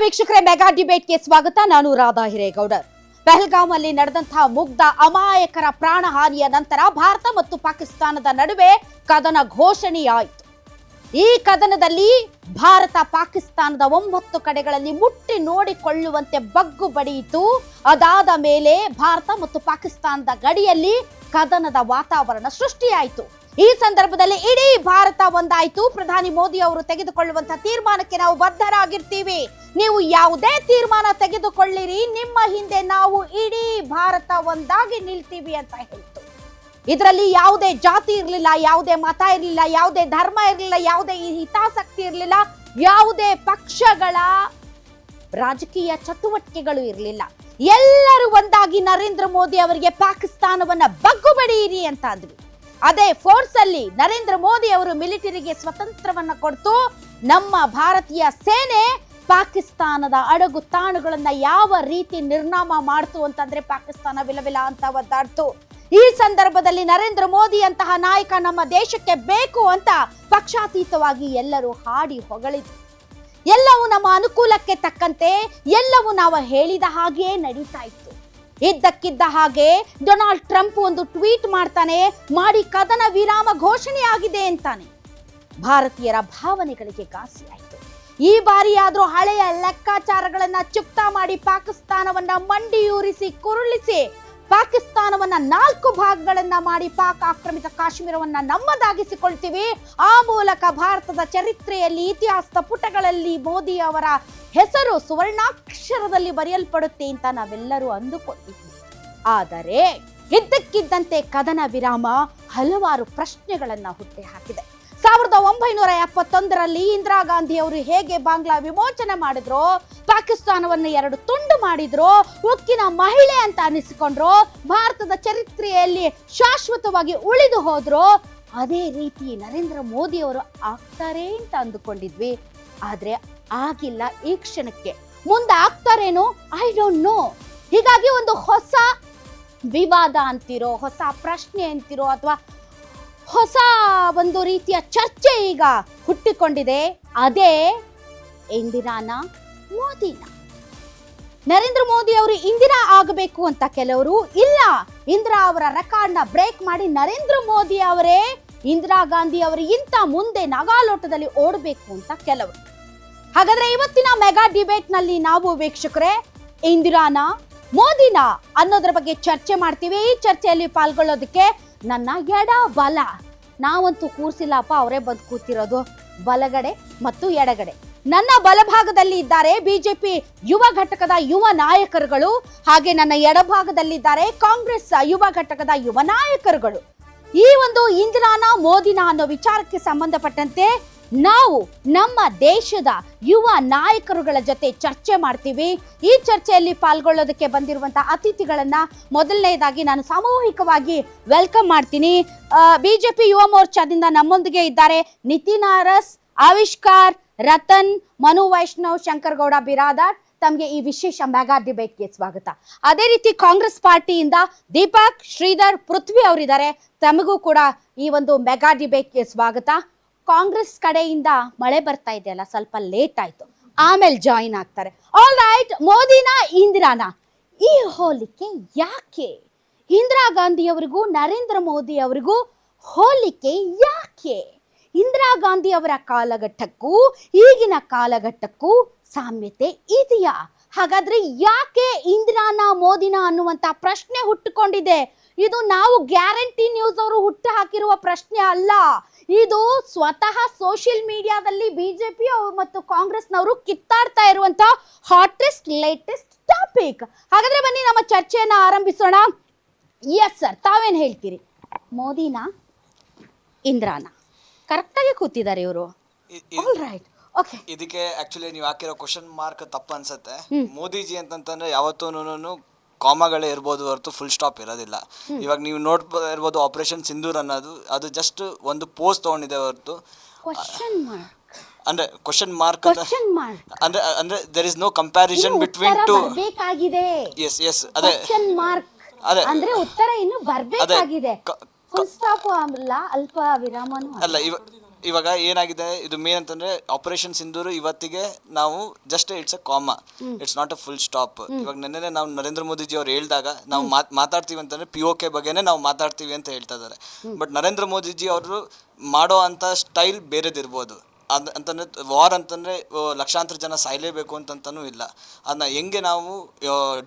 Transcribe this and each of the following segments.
ವೀಕ್ಷಕರೇ, ಮೆಗಾ ಡಿಬೇಟ್ಗೆ ಸ್ವಾಗತ. ನಾನು ರಾಧಾ ಹಿರೇಗೌಡರ್. ಪಹಲ್ಗಾಮ್ ಅಲ್ಲಿ ನಡೆದಂತಹ ಮುಗ್ಧ ಅಮಾಯಕರ ಪ್ರಾಣಹಾನಿಯ ನಂತರ ಭಾರತ ಮತ್ತು ಪಾಕಿಸ್ತಾನದ ನಡುವೆ ಕದನ ಘೋಷಣೆಯಾಯಿತು. ಈ ಕದನದಲ್ಲಿ ಭಾರತ ಪಾಕಿಸ್ತಾನದ 9 ಕಡೆಗಳಲ್ಲಿ ಮುಟ್ಟಿ ನೋಡಿಕೊಳ್ಳುವಂತೆ ಬಗ್ಗು ಬಡಿಯಿತು. ಅದಾದ ಮೇಲೆ ಭಾರತ ಮತ್ತು ಪಾಕಿಸ್ತಾನದ ಗಡಿಯಲ್ಲಿ ಕದನದ ವಾತಾವರಣ ಸೃಷ್ಟಿಯಾಯಿತು. ಈ ಸಂದರ್ಭದಲ್ಲಿ ಇಡೀ ಭಾರತ ಒಂದಾಯಿತು. ಪ್ರಧಾನಿ ಮೋದಿ ಅವರು ತೆಗೆದುಕೊಳ್ಳುವಂತಹ ತೀರ್ಮಾನಕ್ಕೆ ನಾವು ಬದ್ಧರಾಗಿರ್ತೀವಿ. ನೀವು ಯಾವುದೇ ತೀರ್ಮಾನ ತೆಗೆದುಕೊಳ್ಳಿರಿ, ನಿಮ್ಮ ಹಿಂದೆ ನಾವು ಇಡೀ ಭಾರತ ಒಂದಾಗಿ ನಿಲ್ತೀವಿ ಅಂತ ಹೇಳ್ತು. ಇದರಲ್ಲಿ ಯಾವುದೇ ಜಾತಿ ಇರಲಿಲ್ಲ, ಯಾವುದೇ ಮತ ಇರಲಿಲ್ಲ, ಯಾವುದೇ ಧರ್ಮ ಇರಲಿಲ್ಲ, ಯಾವುದೇ ಹಿತಾಸಕ್ತಿ ಇರಲಿಲ್ಲ, ಯಾವುದೇ ಪಕ್ಷಗಳ ರಾಜಕೀಯ ಚಟುವಟಿಕೆಗಳು ಇರಲಿಲ್ಲ. ಎಲ್ಲರೂ ಒಂದಾಗಿ ನರೇಂದ್ರ ಮೋದಿ ಅವರಿಗೆ ಪಾಕಿಸ್ತಾನವನ್ನ ಬಗ್ಗು ಬಡಿಯಿರಿ ಅಂತ ಅಂದ್ವಿ. ಅದೇ ಫೋರ್ಸ್ ಅಲ್ಲಿ ನರೇಂದ್ರ ಮೋದಿ ಅವರು ಮಿಲಿಟರಿಗೆ ಸ್ವತಂತ್ರವನ್ನ ಕೊಡ್ತು. ನಮ್ಮ ಭಾರತೀಯ ಸೇನೆ ಪಾಕಿಸ್ತಾನದ ಅಡಗು ತಾಣಗಳನ್ನ ಯಾವ ರೀತಿ ನಿರ್ನಾಮ ಮಾಡ್ತು ಅಂತಂದ್ರೆ ಪಾಕಿಸ್ತಾನ ವಿಲವಿಲ ಅಂತ ಒದ್ದಾಡ್ತು. ಈ ಸಂದರ್ಭದಲ್ಲಿ ನರೇಂದ್ರ ಮೋದಿ ಅಂತಹ ನಾಯಕ ನಮ್ಮ ದೇಶಕ್ಕೆ ಬೇಕು ಅಂತ ಪಕ್ಷಾತೀತವಾಗಿ ಎಲ್ಲರೂ ಹಾಡಿ ಹೊಗಳಿದ್ರು. ಎಲ್ಲವೂ ನಮ್ಮ ಅನುಕೂಲಕ್ಕೆ ತಕ್ಕಂತೆ, ಎಲ್ಲವೂ ನಾವು ಹೇಳಿದ ಹಾಗೆಯೇ ನಡೀತಾ ಇತ್ತು. ಇದ್ದಕ್ಕಿದ್ದ ಹಾಗೆ ಡೊನಾಲ್ಡ್ ಟ್ರಂಪ್ ಒಂದು ಟ್ವೀಟ್ ಮಾಡಿ ಕದನ ವಿರಾಮ ಘೋಷಣೆಯಾಗಿದೆ ಅಂತಾನೆ. ಭಾರತೀಯರ ಭಾವನೆಗಳಿಗೆ ಘಾಸಿಯಾಯಿತು. ಈ ಬಾರಿಯಾದ್ರೂ ಹಳೆಯ ಲೆಕ್ಕಾಚಾರಗಳನ್ನ ಚುಕ್ತಾ ಮಾಡಿ ಪಾಕಿಸ್ತಾನವನ್ನ ಮಂಡಿಯೂರಿಸಿ ಕುರುಳಿಸಿ ಪಾಕಿಸ್ತಾನವನ್ನ 4 ಭಾಗಗಳನ್ನ ಮಾಡಿ ಪಾಕ್ ಆಕ್ರಮಿತ ಕಾಶ್ಮೀರವನ್ನ ನಮ್ಮದಾಗಿಸಿಕೊಳ್ತೀವಿ. ಆ ಮೂಲಕ ಭಾರತದ ಚರಿತ್ರೆಯಲ್ಲಿ, ಇತಿಹಾಸದ ಪುಟಗಳಲ್ಲಿ ಮೋದಿ ಅವರ ಹೆಸರು ಸುವರ್ಣಾಕ್ಷರದಲ್ಲಿ ಬರೆಯಲ್ಪಡುತ್ತೆ ಅಂತ ನಾವೆಲ್ಲರೂ ಅಂದುಕೊಂಡಿದ್ವಿ. ಆದರೆ ಇದ್ದಕ್ಕಿದ್ದಂತೆ ಕದನ ವಿರಾಮ ಹಲವಾರು ಪ್ರಶ್ನೆಗಳನ್ನ ಹುಟ್ಟಿ ಹಾಕಿದೆ. 1971ರಲ್ಲಿ ಇಂದಿರಾ ಗಾಂಧಿ ಅವರು ಹೇಗೆ ಬಾಂಗ್ಲಾ ವಿಮೋಚನೆ ಮಾಡಿದ್ರು, ಪಾಕಿಸ್ತಾನವನ್ನು 2 ತುಂಡು ಮಾಡಿದ್ರು, ಉಕ್ಕಿನ ಮಹಿಳೆ ಅಂತ ಅನಿಸಿಕೊಂಡ್ರು, ಭಾರತದ ಚರಿತ್ರೆಯಲ್ಲಿ ಶಾಶ್ವತವಾಗಿ ಉಳಿದು ಹೋದ್ರು, ಅದೇ ರೀತಿ ನರೇಂದ್ರ ಮೋದಿ ಅವರು ಆಗ್ತಾರೆ ಅಂತ ಅಂದುಕೊಂಡಿದ್ವಿ. ಆದ್ರೆ ಆಗಿಲ್ಲ. ಈ ಕ್ಷಣಕ್ಕೆ ಮುಂದೆ ಆಗ್ತಾರೇನೋ ಐ ಡೋಂಟ್ ನೋ. ಹೀಗಾಗಿ ಒಂದು ಹೊಸ ವಿವಾದ ಅಂತಿರೋ, ಹೊಸ ಪ್ರಶ್ನೆ ಅಂತಿರೋ, ಅಥವಾ ಹೊಸ ಒಂದು ರೀತಿಯ ಚರ್ಚೆ ಈಗ ಹುಟ್ಟಿಕೊಂಡಿದೆ. ಅದೇ ಇಂದಿರಾನಾ ಮೋದಿನಾ? ನರೇಂದ್ರ ಮೋದಿ ಅವರು ಇಂದಿರಾ ಆಗಬೇಕು ಅಂತ ಕೆಲವರು, ಇಲ್ಲ ಇಂದಿರಾ ಅವರ ರೆಕಾರ್ಡ್ನ ಬ್ರೇಕ್ ಮಾಡಿ ನರೇಂದ್ರ ಮೋದಿ ಅವರೇ ಇಂದಿರಾ ಗಾಂಧಿ ಅವರಿಗಿಂತ ಮುಂದೆ ನಗಾಲೋಟದಲ್ಲಿ ಓಡಬೇಕು ಅಂತ ಕೆಲವರು. ಹಾಗಾದ್ರೆ ಇವತ್ತಿನ ಮೆಗಾ ಡಿಬೇಟ್ ನಲ್ಲಿ ನಾವು ವೀಕ್ಷಕರೇ ಇಂದಿರಾನಾ ಮೋದಿನಾ ಅನ್ನೋದ್ರ ಬಗ್ಗೆ ಚರ್ಚೆ ಮಾಡ್ತೀವಿ. ಈ ಚರ್ಚೆಯಲ್ಲಿ ಪಾಲ್ಗೊಳ್ಳೋದಕ್ಕೆ ನನ್ನ ಎಡ ಬಲ, ನಾವಂತೂ ಕೂರ್ಸಿಲ್ಲಪ್ಪ, ಅವರೇ ಬಂದು ಕೂತಿರೋದು ಬಲಗಡೆ ಮತ್ತು ಎಡಗಡೆ. ನನ್ನ ಬಲಭಾಗದಲ್ಲಿ ಇದ್ದಾರೆ ಬಿಜೆಪಿ ಯುವ ಘಟಕದ ಯುವ ನಾಯಕರುಗಳು, ಹಾಗೆ ನನ್ನ ಎಡಭಾಗದಲ್ಲಿದ್ದಾರೆ ಕಾಂಗ್ರೆಸ್ ಯುವ ಘಟಕದ ಯುವ ನಾಯಕರುಗಳು. ಈ ಒಂದು ಇಂದಿರಾನಾ ಮೋದಿನಾ ಅನ್ನೋ ವಿಚಾರಕ್ಕೆ ಸಂಬಂಧಪಟ್ಟಂತೆ ನಾವು ನಮ್ಮ ದೇಶದ ಯುವ ನಾಯಕರುಗಳ ಜೊತೆ ಚರ್ಚೆ ಮಾಡ್ತೀವಿ. ಈ ಚರ್ಚೆಯಲ್ಲಿ ಪಾಲ್ಗೊಳ್ಳೋದಕ್ಕೆ ಬಂದಿರುವಂತಹ ಅತಿಥಿಗಳನ್ನ ಮೊದಲನೇದಾಗಿ ನಾನು ಸಾಮೂಹಿಕವಾಗಿ ವೆಲ್ಕಮ್ ಮಾಡ್ತೀನಿ. ಬಿಜೆಪಿ ಯುವ ಮೋರ್ಚಾದಿಂದ ನಮ್ಮೊಂದಿಗೆ ಇದ್ದಾರೆ ನಿತಿನ್ ಅರಸ್, ಆವಿಷ್ಕಾರ್, ರತನ್, ಮನು ವೈಷ್ಣವ್, ಶಂಕರಗೌಡ ಬಿರಾದಾರ್. ತಮಗೆ ಈ ವಿಶೇಷ ಮೆಗಾ ಡಿಬೇಟ್ಗೆ ಸ್ವಾಗತ. ಅದೇ ರೀತಿ ಕಾಂಗ್ರೆಸ್ ಪಾರ್ಟಿಯಿಂದ ದೀಪಕ್, ಶ್ರೀಧರ್, ಪೃಥ್ವಿ ಅವರಿದ್ದಾರೆ. ತಮಗೂ ಕೂಡ ಈ ಒಂದು ಮೆಗಾ ಡಿಬೇಟ್ಗೆ ಸ್ವಾಗತ. ಕಾಂಗ್ರೆಸ್ ಕಡೆಯಿಂದ ಮಳೆ ಬರ್ತಾ ಇದೆಯಲ್ಲ, ಸ್ವಲ್ಪ ಲೇಟ್ ಆಯ್ತು, ಆಮೇಲೆ ಜಾಯಿನ್ ಆಗ್ತಾರೆ. ಆಲ್ ರೈಟ್, ಮೋದಿನಾ ಇಂದಿರಾನಾ, ಈ ಹೋಲಿಕೆ ಯಾಕೆ? ಇಂದಿರಾ ಗಾಂಧಿ ಅವರಿಗೂ ನರೇಂದ್ರ ಮೋದಿ ಅವರಿಗೂ ಹೋಲಿಕೆ ಯಾಕೆ? ಇಂದಿರಾ ಗಾಂಧಿ ಅವರ ಕಾಲಘಟ್ಟಕ್ಕೂ ಈಗಿನ ಕಾಲಘಟ್ಟಕ್ಕೂ ಸಾಮ್ಯತೆ ಇದೆಯಾ? ಹಾಗಾದ್ರೆ ಯಾಕೆ ಇಂದಿರಾನಾ ಮೋದಿನಾ ಅನ್ನುವಂತ ಪ್ರಶ್ನೆ ಹುಟ್ಟುಕೊಂಡಿದೆ. ಇದು ನಾವು ಗ್ಯಾರಂಟಿ ನ್ಯೂಸ್ ಅವರು ಹುಟ್ಟು ಹಾಕಿರುವ ಪ್ರಶ್ನೆ ಅಲ್ಲ. ಇದು ಸ್ವತಃ ಸೋಷಿಯಲ್ ಮೀಡಿಯಾದಲ್ಲಿ ಬಿಜೆಪಿ ಮತ್ತು ಕಾಂಗ್ರೆಸ್ನವರು ಕಿತ್ತಾಡ್ತಾ ಇರುವಂತಹ ಹಾಟೆಸ್ಟ್ ಲೇಟೆಸ್ಟ್ ಟಾಪಿಕ್. ಹಾಗಾದ್ರೆ ಬನ್ನಿ ನಮ್ಮ ಚರ್ಚೆಯನ್ನ ಆರಂಭಿಸೋಣ. ಎಸ್ ಸರ್, ತಾವೇನ್ ಹೇಳ್ತೀರಿ? ಮೋದಿನಾ ಇಂದಿರಾನಾ? ಕರೆಕ್ಟಾಗಿ ಕೂತಿದ್ದಾರೆ ಇವರು. All right, okay. ಇದಕ್ಕೆ ಆಕ್ಚುಲಿ ನೀವು ಹಾಕಿರೋ ಕ್ವಶನ್ ಮಾರ್ಕ್ ತಪ್ಪು ಅನ್ಸುತ್ತೆ. ಮೋದಿಜಿ ಅಂತಂತಂದ್ರೆ ಯಾವತ್ತೂ ಕಾಮಗಳೇ ಇರ್ಬೋದು ಹೊರತು ಫುಲ್ ಸ್ಟಾಪ್ ಇರೋದಿಲ್ಲ. ಇವಾಗ ನೀವು ನೋಡ್ಬೋದು ಆಪರೇಷನ್ ಸಿಂಧೂರ್ ಅನ್ನೋದು, ಅದು ಜಸ್ಟ್ ಒಂದು ಪೋಸ್ಟ್ ತಗೊಂಡಿದೆ ಹೊರತು ಅಂದ್ರೆ ಕ್ವಶನ್ ಮಾರ್ಕ್ ಅಂದ್ರೆ there is no comparison between two. Yes yes, ಅದೇ ಅದೇ ಅಂದ್ರೆ ಉತ್ತರ ಇನ್ನು ಬರಬೇಕಾಗಿದೆ. ಫುಲ್ ಸ್ಟಾಪ್ ಅಲ್ಲ, ಅಲ್ಪ ವಿರಾಮನೂ ಅಲ್ಲ. ಇವಾಗ ಏನಾಗಿದೆ ಇದು ಮೇನ್ ಅಂತಂದ್ರೆ ಆಪರೇಷನ್ ಸಿಂಧೂರು ಇವತ್ತಿಗೆ ನಾವು ಜಸ್ಟ್ ಇಟ್ಸ್ ಅ ಕಾಮ, it's not a full stop. ಇವಾಗ ನೆನ್ನೆ ನಾವು ನರೇಂದ್ರ ಮೋದಿಜಿ ಅವ್ರು ಹೇಳಿದಾಗ ನಾವು ಮಾತಾಡ್ತೀವಿ ಅಂತಂದ್ರೆ POK ಬಗ್ಗೆನೇ ನಾವು ಮಾತಾಡ್ತೀವಿ ಅಂತ ಹೇಳ್ತಾ ಇದ್ದಾರೆ. ಬಟ್ ನರೇಂದ್ರ ಮೋದಿಜಿ ಅವರು ಮಾಡೋ ಅಂತ ಸ್ಟೈಲ್ ಬೇರೆದಿರ್ಬೋದು. ಅಂತಂದರೆ ವಾರ್ ಅಂತಂದರೆ ಲಕ್ಷಾಂತರ ಜನ ಸಾಯಲೇಬೇಕು ಅಂತಂತನೂ ಇಲ್ಲ. ಅದನ್ನ ಹೆಂಗೆ ನಾವು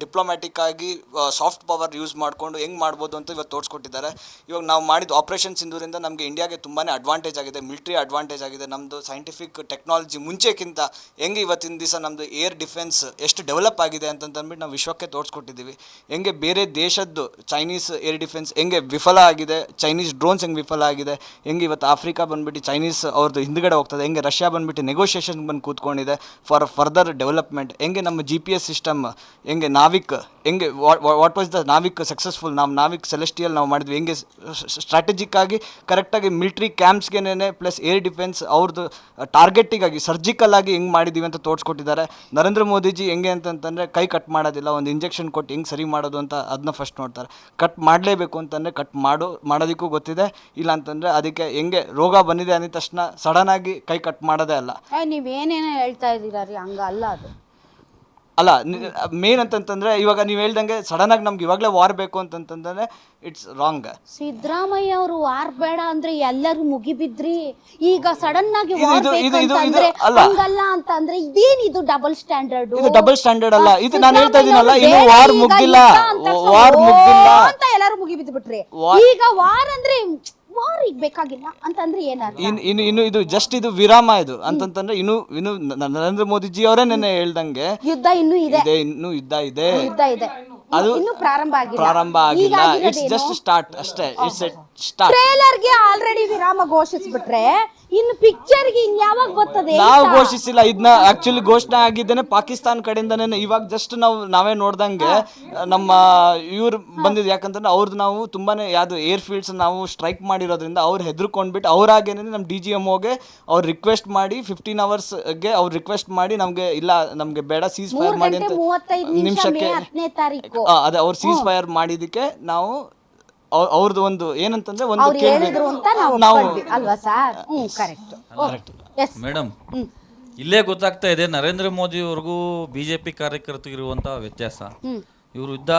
ಡಿಪ್ಲೊಮ್ಯಾಟಿಕ್ ಆಗಿ ಸಾಫ್ಟ್ ಪವರ್ ಯೂಸ್ ಮಾಡಿಕೊಂಡು ಹೆಂಗೆ ಮಾಡ್ಬೋದು ಅಂತ ಇವತ್ತು ತೋರಿಸ್ಕೊಟ್ಟಿದ್ದಾರೆ. ಇವಾಗ ನಾವು ಮಾಡಿದ ಆಪರೇಷನ್ ಸಿಂಧೂರಿಂದ ನಮಗೆ ಇಂಡಿಯಾಗೆ ತುಂಬಾ ಅಡ್ವಾಂಟೇಜ್ ಆಗಿದೆ, ಮಿಲಿಟ್ರಿ ಅಡ್ವಾಂಟೇಜ್ ಆಗಿದೆ. ನಮ್ಮದು ಸೈಂಟಿಫಿಕ್ ಟೆಕ್ನಾಲಜಿ ಮುಂಚೆಕ್ಕಿಂತ ಹೆಂಗೆ ಇವತ್ತಿನ ದಿವಸ ನಮ್ಮದು ಏರ್ ಡಿಫೆನ್ಸ್ ಎಷ್ಟು ಡೆವಲಪ್ ಆಗಿದೆ ಅಂತಂದ್ಬಿಟ್ಟು ನಾವು ವಿಶ್ವಕ್ಕೆ ತೋರಿಸ್ಕೊಟ್ಟಿದ್ದೀವಿ. ಹೆಂಗೆ ಬೇರೆ ದೇಶದ್ದು ಚೈನೀಸ್ ಏರ್ ಡಿಫೆನ್ಸ್ ಹೆಂಗೆ ವಿಫಲ ಆಗಿದೆ, ಚೈನೀಸ್ ಡ್ರೋನ್ಸ್ ಹೆಂಗೆ ವಿಫಲ ಆಗಿದೆ, ಹೆಂಗೆ ಇವತ್ತು ಆಫ್ರಿಕಾ ಬಂದುಬಿಟ್ಟು ಚೈನೀಸ್ ಅವ್ರದ್ದು ಹಿಂದ್ಗಡೆ ಹೋಗ್ತದೆ, ಹೆಂಗೆ ರಷ್ಯಾ ಬಂದುಬಿಟ್ಟು ನೆಗೋಷಿಯೇಷನ್ ಬಂದು ಕೂತ್ಕೊಂಡಿದೆ ಫಾರ್ ಫರ್ದರ್ ಡೆವಲಪ್ಮೆಂಟ್, ಹೆಂಗೆ ನಮ್ಮ GPS ಸಿಸ್ಟಮ್, ಹೆಂಗೆ ನಾವಿಕ್, ಹೆಂಗೆ what was the NavIC successful, ನಾವು ನಾವಿಕ್ ಸೆಲೆಸ್ಟಿಯಲ್ ನಾವು ಮಾಡಿದ್ವಿ, ಹೆಂಗೆ ಸ್ಟ್ರಾಟಜಿಕ್ ಆಗಿ ಕರೆಕ್ಟಾಗಿ ಮಿಲಿಟ್ರಿ ಕ್ಯಾಂಪ್ಸ್ಗೆನೇ ಪ್ಲಸ್ ಏರ್ ಡಿಫೆನ್ಸ್ ಅವ್ರದ್ದು ಟಾರ್ಗೆಟಿಗಾಗಿ ಸರ್ಜಿಕಲ್ ಆಗಿ ಹೆಂಗೆ ಮಾಡಿದ್ದೀವಿ ಅಂತ ತೋರಿಸ್ಕೊಟ್ಟಿದ್ದಾರೆ. ನರೇಂದ್ರ ಮೋದಿಜಿ ಹೆಂಗೆ ಅಂತಂತಂದರೆ ಕೈ ಕಟ್ ಮಾಡೋದಿಲ್ಲ, ಒಂದು ಇಂಜೆಕ್ಷನ್ ಕೊಟ್ಟು ಹೆಂಗೆ ಸರಿ ಮಾಡೋದು ಅಂತ ಅದನ್ನ ಫಸ್ಟ್ ನೋಡ್ತಾರೆ. ಕಟ್ ಮಾಡಲೇಬೇಕು ಅಂತಂದರೆ ಕಟ್ ಮಾಡೋದಕ್ಕೂ ಗೊತ್ತಿದೆ, ಇಲ್ಲ ಅಂತಂದರೆ ಅದಕ್ಕೆ ಹೆಂಗೆ ರೋಗ ಬಂದಿದೆ ಅಂದ ತಕ್ಷಣ ಸಡನ್ನಾಗಿ ಕೈ ಕಟ್ ಮಾಡೋದೇ ಅಲ್ಲ. ನೀವೇನೇನೋ ಹೇಳ್ತಾ ಇದ್ದೀರಾ ರೀ, ಹಂಗಲ್ಲ ಅದು. ಅಲ್ಲ ಮೇನ್ ಅಂತಂತಂದ್ರೆ ಇವಾಗ ನೀವು ಹೇಳ್ದಂಗೆ ಸಡನ್ ಆಗಿ ನಮ್ಗೆ ಇವಾಗಲೇ ವಾರ್ ಬೇಕು ಅಂತಂತಂದ್ರೆ ಇಟ್ಸ್ ರಾಂಗ್. ಸಿದ್ದರಾಮಯ್ಯ ಅವರು ವಾರ್ ಬೇಡ ಅಂದ್ರೆ ಎಲ್ಲರೂ ಮುಗಿಬಿದ್ರಿ, ಈಗ ಸಡನ್ ಆಗಿ ಹಂಗಲ್ಲ ಅಂತ ಅಂದ್ರೆ ಇದೇನಿದು ಡಬಲ್ ಸ್ಟ್ಯಾಂಡರ್ಡ್? ಇದು ಡಬಲ್ ಸ್ಟ್ಯಾಂಡರ್ಡ್ ಅಲ್ಲ, ಇದು ನಾನು ಹೇಳ್ತಾ ಇದೀನಲ್ಲ, ಇನ್ನು ವಾರ್ ಮುಗ್ದಿಲ್ಲ ಅಂತ ಎಲ್ಲರೂ ಮುಗಿಬಿದ್ದು ಬಿಟ್ರಿ. ಈಗ ವಾರ್ ಅಂದ್ರೆ ವಾರ್ ಈಗ ಬೇಕಾಗಿಲ್ಲ ಅಂತಂದ್ರೆ ಏನಾದ್ರು ಇನ್ನು ಇದು ಜಸ್ಟ್ ಇದು ವಿರಾಮ ಇದು ಅಂತಂತಂದ್ರೆ ಇನ್ನು ನರೇಂದ್ರ ಮೋದಿಜಿ ಅವರೇ ನೆನ್ನೆ ಹೇಳ್ದಂಗೆ ಯುದ್ಧ ಇನ್ನೂ ಇದೆ, ಇನ್ನು ಯುದ್ಧ ಇದೆ, ಅದು ಇನ್ನು ಪ್ರಾರಂಭ ಆಗಿಲ್ಲ. ಇಟ್ಸ್ ಜಸ್ಟ್ ಸ್ಟಾರ್ಟ್ ಅಷ್ಟೇ, ಇಟ್ಸ್ ಸ್ಟಾರ್ಟ್. ಟ್ರೇಲರ್ಗೆ ಆಲ್ರೆಡಿ ವಿರಾಮ ಘೋಷಿಸ್ಬಿಟ್ರೆ ಇನ್ನು ಪಿಕ್ಚರ್ಗೆ ಇನ್ಯಾವಾಗ ಬರ್ತದೆ? ನಾವು ಘೋಷಿಸಿಲ್ಲ, ಇದನ್ನ ಆಕ್ಚುಲಿ ಘೋಷಣೆ ಆಗಿದ್ದೇನೆ ಪಾಕಿಸ್ತಾನ ಕಡೆಯಿಂದನೇ. ಇವಾಗ ಜಸ್ಟ್ ನಾವೇ ನೋಡ್ದಂಗೆ ನಮ್ಮ ಇವ್ರು ಬಂದಿದ್ದು, ಯಾಕಂತಂದ್ರೆ ಅವ್ರದ್ದು ನಾವು ತುಂಬಾನೇ ಯಾವ್ದು ಏರ್ ಫೀಲ್ಡ್ಸ್ ನಾವು ಸ್ಟ್ರೈಕ್ ಮಾಡಿರೋದ್ರಿಂದ ಅವ್ರು ಹೆದರ್ಕೊಂಡ್ಬಿಟ್ಟು ಅವ್ರಾಗೇನೆ ನಮ್ಮ DGMOಗೆ ಅವ್ರು ರಿಕ್ವೆಸ್ಟ್ ಮಾಡಿ 15 hours ಅವ್ರು ರಿಕ್ವೆಸ್ಟ್ ಮಾಡಿ ನಮ್ಗೆ ಇಲ್ಲ ನಮ್ಗೆ ಬೇಡ ಸೀಸ್ ಫೈರ್ ಮಾಡಿ ಅಂತ ನಿಮಿಷಕ್ಕೆ ಅದೇ ಅವ್ರು ಸೀಸ್ ಫೈರ್ ಮಾಡಿದಕ್ಕೆ ನಾವು ಅವ್ರದ್ದು ಒಂದು ಏನಂತಂದ್ರೆ ಒಂದು ಮೇಡಮ್ ಇಲ್ಲೇ ಗೊತ್ತಾಗ್ತಾ ಇದೆ ನರೇಂದ್ರ ಮೋದಿ ಅವ್ರಿಗೂ BJP ಕಾರ್ಯಕರ್ತರಿರುವಂತಹ ವ್ಯತ್ಯಾಸ. ಇವರು ಯುದ್ಧ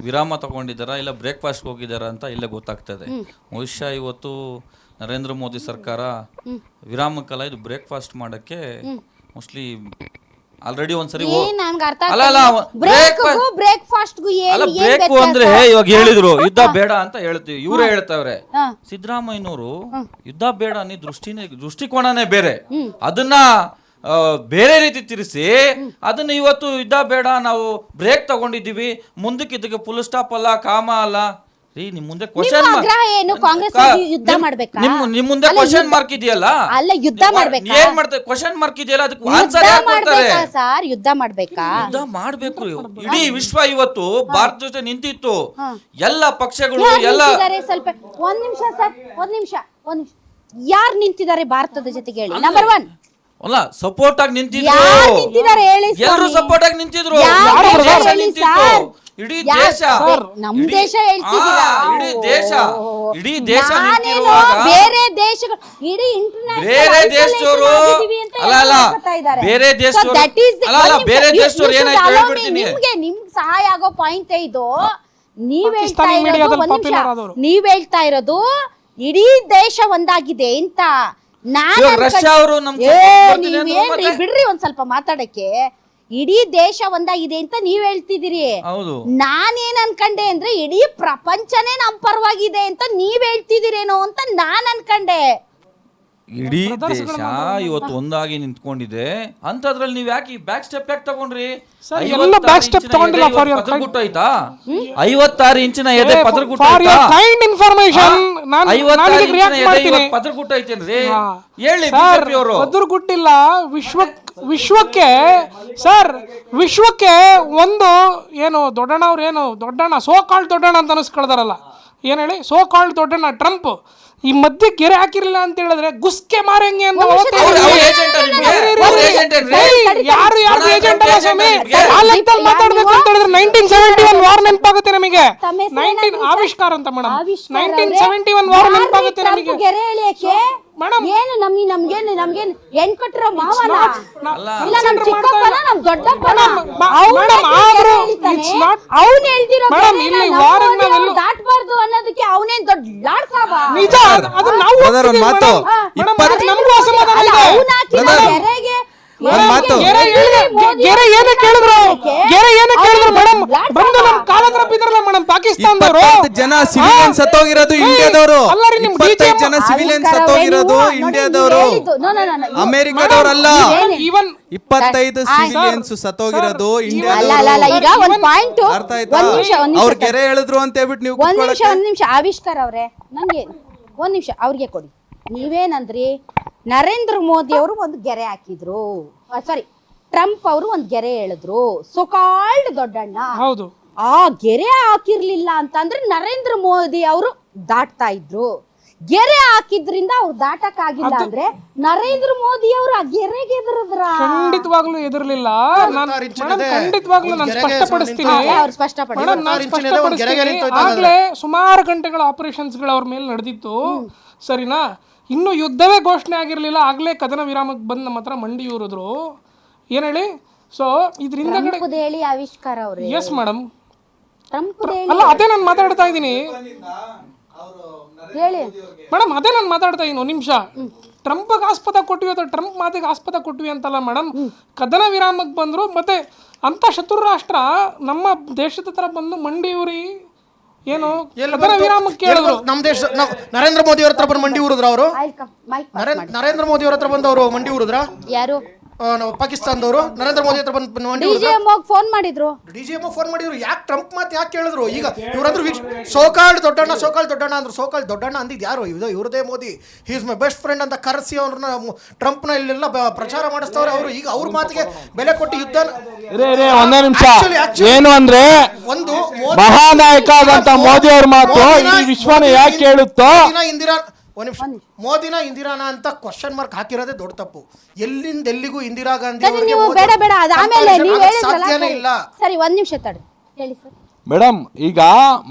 ವಿರಾಮ ತಗೊಂಡಿದ್ದಾರ ಇಲ್ಲ ಬ್ರೇಕ್ಫಾಸ್ಟ್ ಹೋಗಿದ್ದಾರ ಅಂತ ಇಲ್ಲೇ ಗೊತ್ತಾಗ್ತಾ ಇದೆ. ಬಹುಶಃ ಇವತ್ತು ನರೇಂದ್ರ ಮೋದಿ ಸರ್ಕಾರ ವಿರಾಮಕ್ಕಲ್ಲ ಇದು ಬ್ರೇಕ್ಫಾಸ್ಟ್ ಮಾಡಕ್ಕೆ ಮೋಸ್ಟ್ಲಿ ಆಲ್ರೆಡಿ ಒಂದ್ಸರಿ ಬ್ರೇಕ್ ಅಂದ್ರೆ ಇವಾಗ ಹೇಳಿದ್ರು ಯುದ್ಧ ಬೇಡ ಅಂತ ಹೇಳ್ತೀವಿ, ಇವರೇ ಹೇಳ್ತಾವ್ರೆ. ಸಿದ್ದರಾಮಯ್ಯನವರು ಯುದ್ಧ ಬೇಡ ಅನ್ನೋ ದೃಷ್ಟಿಕೋನನೇ ಬೇರೆ, ಅದನ್ನ ಬೇರೆ ರೀತಿ ತಿರ್ಸಿ ಅದನ್ನ ಇವತ್ತು ಯುದ್ಧ ಬೇಡ ನಾವು ಬ್ರೇಕ್ ತಗೊಂಡಿದೀವಿ, ಮುಂದಕ್ಕೆ ಇದಕ್ಕೆ ಫುಲ್ ಸ್ಟಾಪ್ ಅಲ್ಲ, ಕಾಮ ಅಲ್ಲ. ನಿಮ್ ಮುಂದೆ ಕ್ವಶನ್ ನಿಮ್ ಮುಂದೆ ಕ್ವಶನ್ ಮಾರ್ಕ್ ಇದೆಯಲ್ಲ, ಏನ್ ಮಾಡ್ತಾರೆ? ಕ್ವಶನ್ ಮಾರ್ಕ್ ಇದೆಯಲ್ಲ, ಅದಕ್ಕೆ ಆನ್ಸರ್ ಯಾರು ಕೊಡ್ತಾರೆ? ಸರ್ ಯುದ್ಧ ಮಾಡ್ಬೇಕಾ? ಯುದ್ಧ ಮಾಡ್ಬೇಕು. ಇಡೀ ವಿಶ್ವ ಇವತ್ತು ಭಾರತ ಜೊತೆ ನಿಂತಿತ್ತು, ಎಲ್ಲ ಪಕ್ಷಗಳು ಎಲ್ಲ. ಸ್ವಲ್ಪ ಒಂದ್ ನಿಮಿಷ ಸರ್, ಒಂದ್ ನಿಮಿಷ ಯಾರು ನಿಂತಿದ್ದಾರೆ ಭಾರತದ ಜೊತೆಗೆ ಹೇಳಿ? ನಂಬರ್ 1 ಅಲ್ಲ, ಸಪೋರ್ಟ್ ಆಗಿ ನಿಂತಿದ್ರು, ಎಲ್ಲರೂ ಸಪೋರ್ಟ್ ಆಗಿ ನಿಂತಿದ್ರು, ಇಡೀ ದೇಶ ನಮ್ ದೇಶ ಹೇಳ್ತಿದ್ದೀರಾ? ಇಡೀ ದೇಶ ಬೇರೆ ದೇಶಗಳು ಇಡೀ ಇಂಟರ್ನ್ಯಾಷನಲ್ ಬೇರೆ ದೇಶದವರು ಬೇರೆ ದೇಶದವರು ಅಲ್ಲ, ಬೇರೆ ದೇಶದವರು ಏನಾಯ್ತು ಹೇಳ್ಬಿಡ್ತೀನಿ. ನಿಮ್ಗೆ ಸಹಾಯ ಆಗೋ ಪಾಯಿಂಟ್ ಇದು. ನೀವ್ ಹೇಳ್ತಾ ಇರೋದು ಇಡೀ ದೇಶ ಒಂದಾಗಿದೆ ಅಂತ. ರಷ್ಯಾ ಅವರು ಬಿಡ್ರಿ ಒಂದ್ ಸ್ವಲ್ಪ ಮಾತಾಡಕ್ಕೆ. ಇಡೀ ದೇಶ ಒಂದಾಗಿದೆ ಅಂತ ನೀವ್ ಹೇಳ್ತಿದ್ದೀರಿ, ನಾನೇನ್ ಅನ್ಕಂಡೆ ಅಂದ್ರೆ ಇಡೀ ಪ್ರಪಂಚನೇ ನಮ್ ಪರವಾಗಿದೆ ಅಂತ ನೀವ್ ಹೇಳ್ತಿದ್ದೀರೇನೋ ಅಂತ ನಾನ್ ಅನ್ಕಂಡೆ. ಇಡೀ ದೇಶ ಇವತ್ತು ಒಂದಾಗಿ ನಿಂತ್ಕೊಂಡಿದೆ ಅಂತದ್ರಲ್ಲಿ ನೀವ್ ಯಾಕೆ ಬ್ಯಾಕ್ ಸ್ಟೆಪ್ ಯಾಕೆ ತಗೊಂಡ್ರಿ? 56 ಇಂಚಿನ ಎದೆ ಪದರಗುಟ್ಟೈತಾ? 56 ಇಂಚಿನ ಎದೆ ಪದರಗುಟ್ಟೈತೇನ್ರಿ? ಹೇಳಿ ಬಿಜೆಪಿ ಅವರು. ಪದರಗುಟ್ಟಿಲ್ಲ, ವಿಶ್ವಕ್ಕೆ ಸರ್, ವಿಶ್ವಕ್ಕೆ ಒಂದು ಏನು ದೊಡ್ಡಣ್ಣ ಅವ್ರು ಏನು ದೊಡ್ಡಣ್ಣ ಸೋಕಾಳ್ ದೊಡ್ಡಣ್ಣ ಅಂತ ಅನಿಸ್ಕೊಳ್ತಾರಲ್ಲ, ಏನ್ ಹೇಳಿ ಸೋ ಕಾಲ್ಡ್ ದೊಡ್ಡಣ್ಣ ಟ್ರಂಪ್ ಈ ಮಧ್ಯೆ ಗೆರೆ ಹಾಕಿರ್ಲಿಲ್ಲ ಅಂತ ಹೇಳಿದ್ರೆ ಗುಸ್ಕೆ ಮಾರಂಗೆ ಅಂತ ಯಾರು ಏಜೆಂಟ್ ಅಲ್ಲ ಸ್ವಾಮಿ. ಆ ಲೆಕ್ಕದಲ್ಲಿ ಮಾತಾಡ್ಬೇಕು ಅಂತ ಹೇಳಿದ್ರೆ 1971 ವಾರ್ ನೆನಪಾಗುತ್ತೆ ನಮಗೆ. ಆವಿಷ್ಕಾರ ಅಂತ ಮೇಡಮ್ 1971 ವಾರ್ ನೆನಪಾಗುತ್ತೆ ನಮಗೆ ಗೆರೆ ಎಳೆಯಕ್ಕೆ. ಏನು ನಮ್ಗೇನು ಹೆಣ್ ಕಟ್ಟಿರೋ ಮಾವನ ಇಲ್ಲ ನಮ್ ಚಿಕ್ಕಪ್ಪನ ನಮ್ ದೊಡ್ಡಪ್ಪನ ಅವ್ನು ಹೇಳ್ದಿರೋ ದಾಟ್ಬಾರ್ದು ಅನ್ನೋದಕ್ಕೆ ಅವನೇನ್ ದೊಡ್ಡ ಲಾಡ್ ಸಾಬ. ನಿಜ ಅದು ನಾವು ಮಾತು ಗೆರೆಗೆ ಗೆರೆ ಏನೇ ಕೇಳಿದ್ರು ಮೇಡಮ್ ಬಂದು ನಮ್ ಕಾಲ ಹತ್ರ ಬಿದ್ರಲ್ಲ ಮೇಡಮ್ ಪಾಕಿಸ್ತಾನದವರು. 20 ಜನ ಸಿವಿಲಿಯನ್ ಸತ್ತೋಗಿರೋದು ಇಂಡಿಯಾದವರು. 25 ಜನ ಸಿವಿಲಿಯನ್ ಸತ್ತೋಗಿರೋದು ಇಂಡಿಯಾದವರು, ಅಮೆರಿಕದವರಲ್ಲ. 25 ಸಿವಿಲಿಯನ್ಸ್ ಸತ್ತೋಗಿರೋದು ಇಂಡಿಯಾದವರು. ಈಗ ಒಂದ್ ಪಾಯಿಂಟ್ ಅರ್ಥ ಆಯ್ತಾ? ಅವ್ರು ಗೆರೆ ಹೇಳಿದ್ರು ಅಂತ ಹೇಳ್ಬಿಟ್ಟು ನೀವು ಒಂದ್ ನಿಮಿಷ ಆವಿಷ್ಕಾರ ಅವ್ರೆ ನಂಗೆ ಒಂದ್ ನಿಮಿಷ ಅವ್ರಿಗೆ ಕೊಡಿ. ನೀವೇನಂದ್ರಿ ನರೇಂದ್ರ ಮೋದಿ ಅವರು ಒಂದು ಗೆರೆ ಹಾಕಿದ್ರು, ಸಾರಿ ಟ್ರಂಪ್ ಅವರು ಒಂದು ಗೆರೆ ಹೇಳಿದ್ರು ಸೊಕಾಲ್ಡ್ ದೊಡ್ಡಣ್ಣ. ಹೌದು, ಆ ಗೆರೆ ಹಾಕಿರ್ಲಿಲ್ಲ ಅಂತಂದ್ರೆ ನರೇಂದ್ರ ಮೋದಿ ಅವರು ದಾಟ್ತಾ ಇದ್ರು. ಗೆರೆ ಹಾಕಿದ್ರಿಂದ ಅವ್ರು ದಾಟಕ್ ಆಗಿಲ್ಲ ಅಂದ್ರೆ ನರೇಂದ್ರ ಮೋದಿ ಅವರು ಆ ಗೆರೆಗೆ ಎದುರಿದ್ರ? ಖಂಡಿತವಾಗ್ಲೂ ಎದುರ್ಲಿಲ್ಲ. ಖಂಡಿತವಾಗ್ಲೂ ನಾನು ಸ್ಪಷ್ಟಪಡಿಸ್ತೀನಿ. ಆಗ್ಲೇ ಸುಮಾರು ಗಂಟೆಗಳ ಆಪರೇಷನ್ಸ್ ಗಳು ಅವ್ರ ಮೇಲೆ ನಡೆದಿತ್ತು, ಸರಿನಾ? ಇನ್ನು ಯುದ್ಧವೇ ಘೋಷಣೆ ಆಗಿರ್ಲಿಲ್ಲ, ಆಗ್ಲೇ ಕದನ ವಿರಾಮಕ್ಕೆ ಬಂದು ನಮ್ಮ ಹತ್ರ ಮಂಡಿ ಊರಿದ್ರು. ಏನ್ ಹೇಳಿ? ಸೊ ಇದರಿಂದ ಹೇಳಿ ಆವಿಷ್ಕಾರ ಅವ್ರೆ. ಎಸ್ ಮೇಡಮ್, ಅಲ್ಲ ಅದೇ ನಾನು ಮಾತಾಡ್ತಾ ಇದ್ದೀನಿ ಮೇಡಮ್, ಅದೇ ನಾನು ಮಾತಾಡ್ತಾ ಇದ್ದೀನಿ. ಒಂದು ನಿಮಿಷ, ಟ್ರಂಪ್ಗೆ ಆಸ್ಪದ ಕೊಟ್ವಿ ಅಥವಾ ಟ್ರಂಪ್ ಮಾತಿಗೆ ಆಸ್ಪದ ಕೊಟ್ವಿ ಅಂತಲ್ಲ ಮೇಡಮ್. ಕದನ ವಿರಾಮಕ್ಕೆ ಬಂದ್ರು, ಮತ್ತೆ ಅಂತ ಶತ್ರು ರಾಷ್ಟ್ರ ನಮ್ಮ ದೇಶದ ಹತ್ರ ಬಂದು ಮಂಡಿ ಊರಿ ಏನು ಕದನ ವಿರಾಮಕ್ಕೆ ಕೇಳಿದ್ರು. ನಮ್ಮ ದೇಶ ನರೇಂದ್ರ ಮೋದಿ ಅವ್ರ ಹತ್ರ ಬಂದು ಮಂಡಿ ಊರಿದ್ರ ಅವರು? ನರೇಂದ್ರ ಮೋದಿ ಅವ್ರ ಹತ್ರ ಬಂದವರು ಮಂಡಿ ಊರಿದ್ರ? ಯಾರು? ಪಾಕಿಸ್ತಾನದವರು ನರೇಂದ್ರ ಮೋದಿ ಹತ್ರ ಬಂದು ಮಂಡಿ ಫೋನ್ ಮಾಡಿದ್ರು. ಡಿಜಿಎಂ ಫೋನ್ ಮಾಡಿದ್ರು. ಯಾಕೆ ಟ್ರಂಪ್ ಮಾತು ಯಾಕೆ ಕೇಳಿದ್ರು? ಈಗ ಇವ್ರಂದ್ರು ಸೋಕಾಲ್ಡ್ ದೊಡ್ಡಣ್ಣ ಅಂದ್ರು. ಸೋಕಾಲ್ಡ್ ದೊಡ್ಡಣ್ಣ ಅಂದಿದ್ ಯಾರು? ಇವ್ರದೇ Modi, he is my best friend ಅಂತ ಕರೆಸಿ ಅವ್ರನ್ನ ಟ್ರಂಪ್ನ ಇಲ್ಲೆಲ್ಲ ಪ್ರಚಾರ ಮಾಡಿಸ್ತವ್ರೆ ಅವರು. ಈಗ ಅವ್ರ ಮಾತಿಗೆ ಬೆಲೆ ಕೊಟ್ಟು ಯುದ್ಧ. ಒಂದೇ ನಿಮಿಷ, ಏನು ಅಂದ್ರೆ ಒಂದು ಮಹಾನಾಯಕ ಆದಂತ ಮೋದಿ ಅವ್ರ ಮಾತು ವಿಶ್ವನ ಯಾಕೆ ಕೇಳುತ್ತೋ? ಇಂದಿರಾ ಒಂದ್ ನಿಮಿಷ, ಮೋದಿನ ಇಂದಿರಾನ ಅಂತ ಕ್ವಶನ್ ಮಾರ್ಕ್ ಹಾಕಿರೋದೇ ದೊಡ್ಡ ತಪ್ಪು. ಎಲ್ಲಿಂದ ಎಲ್ಲಿಗೂ ಇಂದಿರಾ ಗಾಂಧಿ ಸಾಧ್ಯನೇ ಇಲ್ಲ. ಸರಿ ಒಂದ್ ನಿಮಿಷ ತಡಿ ಹೇಳಿ ಸರ್. ಮೇಡಮ್, ಈಗ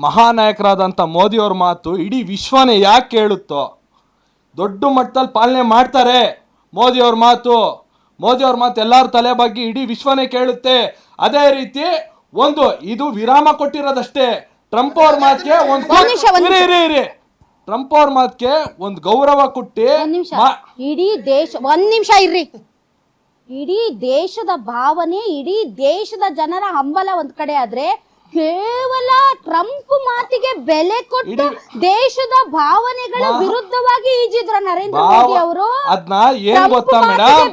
ಮಹಾನಾಯಕರಾದಂಥ ಮೋದಿ ಅವ್ರ ಮಾತು ಇಡೀ ವಿಶ್ವನೇ ಯಾಕೆ ಕೇಳುತ್ತೋ? ದೊಡ್ಡ ಮಟ್ಟದಲ್ಲಿ ಪಾಲನೆ ಮಾಡ್ತಾರೆ ಮೋದಿ ಅವ್ರ ಮಾತು ಎಲ್ಲರ ತಲೆ ಬಗ್ಗೆ ಇಡೀ ವಿಶ್ವನೇ ಕೇಳುತ್ತೆ. ಅದೇ ರೀತಿ ಒಂದು ಇದು ವಿರಾಮ ಕೊಟ್ಟಿರೋದಷ್ಟೇ. ಟ್ರಂಪ್ ಅವ್ರ ಮಾತಿಗೆ ಟ್ರಂಪ್ ಅವ್ರ ಮಾತಿಗೆ ಒಂದು ಗೌರವ ಕೊಟ್ಟು ಇಡೀ ದೇಶ ಒಂದ್ ನಿಮಿಷ ಇರ್ರಿ. ಇಡೀ ದೇಶದ ಭಾವನೆ, ಇಡೀ ದೇಶದ ಜನರ ಹಂಬಲ ಒಂದ್ ಕಡೆ ಆದ್ರೆ ಕೇವಲ ಟ್ರಂಪ್ ಮಾತಿಗೆ ಬೆಲೆ ಕೊಟ್ಟು ದೇಶದ ಭಾವನೆಗಳ ವಿರುದ್ಧವಾಗಿ ಈಜಿದ್ರ ನರೇಂದ್ರ ಮೋದಿ ಅವರು. ಅದನ್ನ ಏನ್ ಗೊತ್ತಾ ಮೇಡಮ್,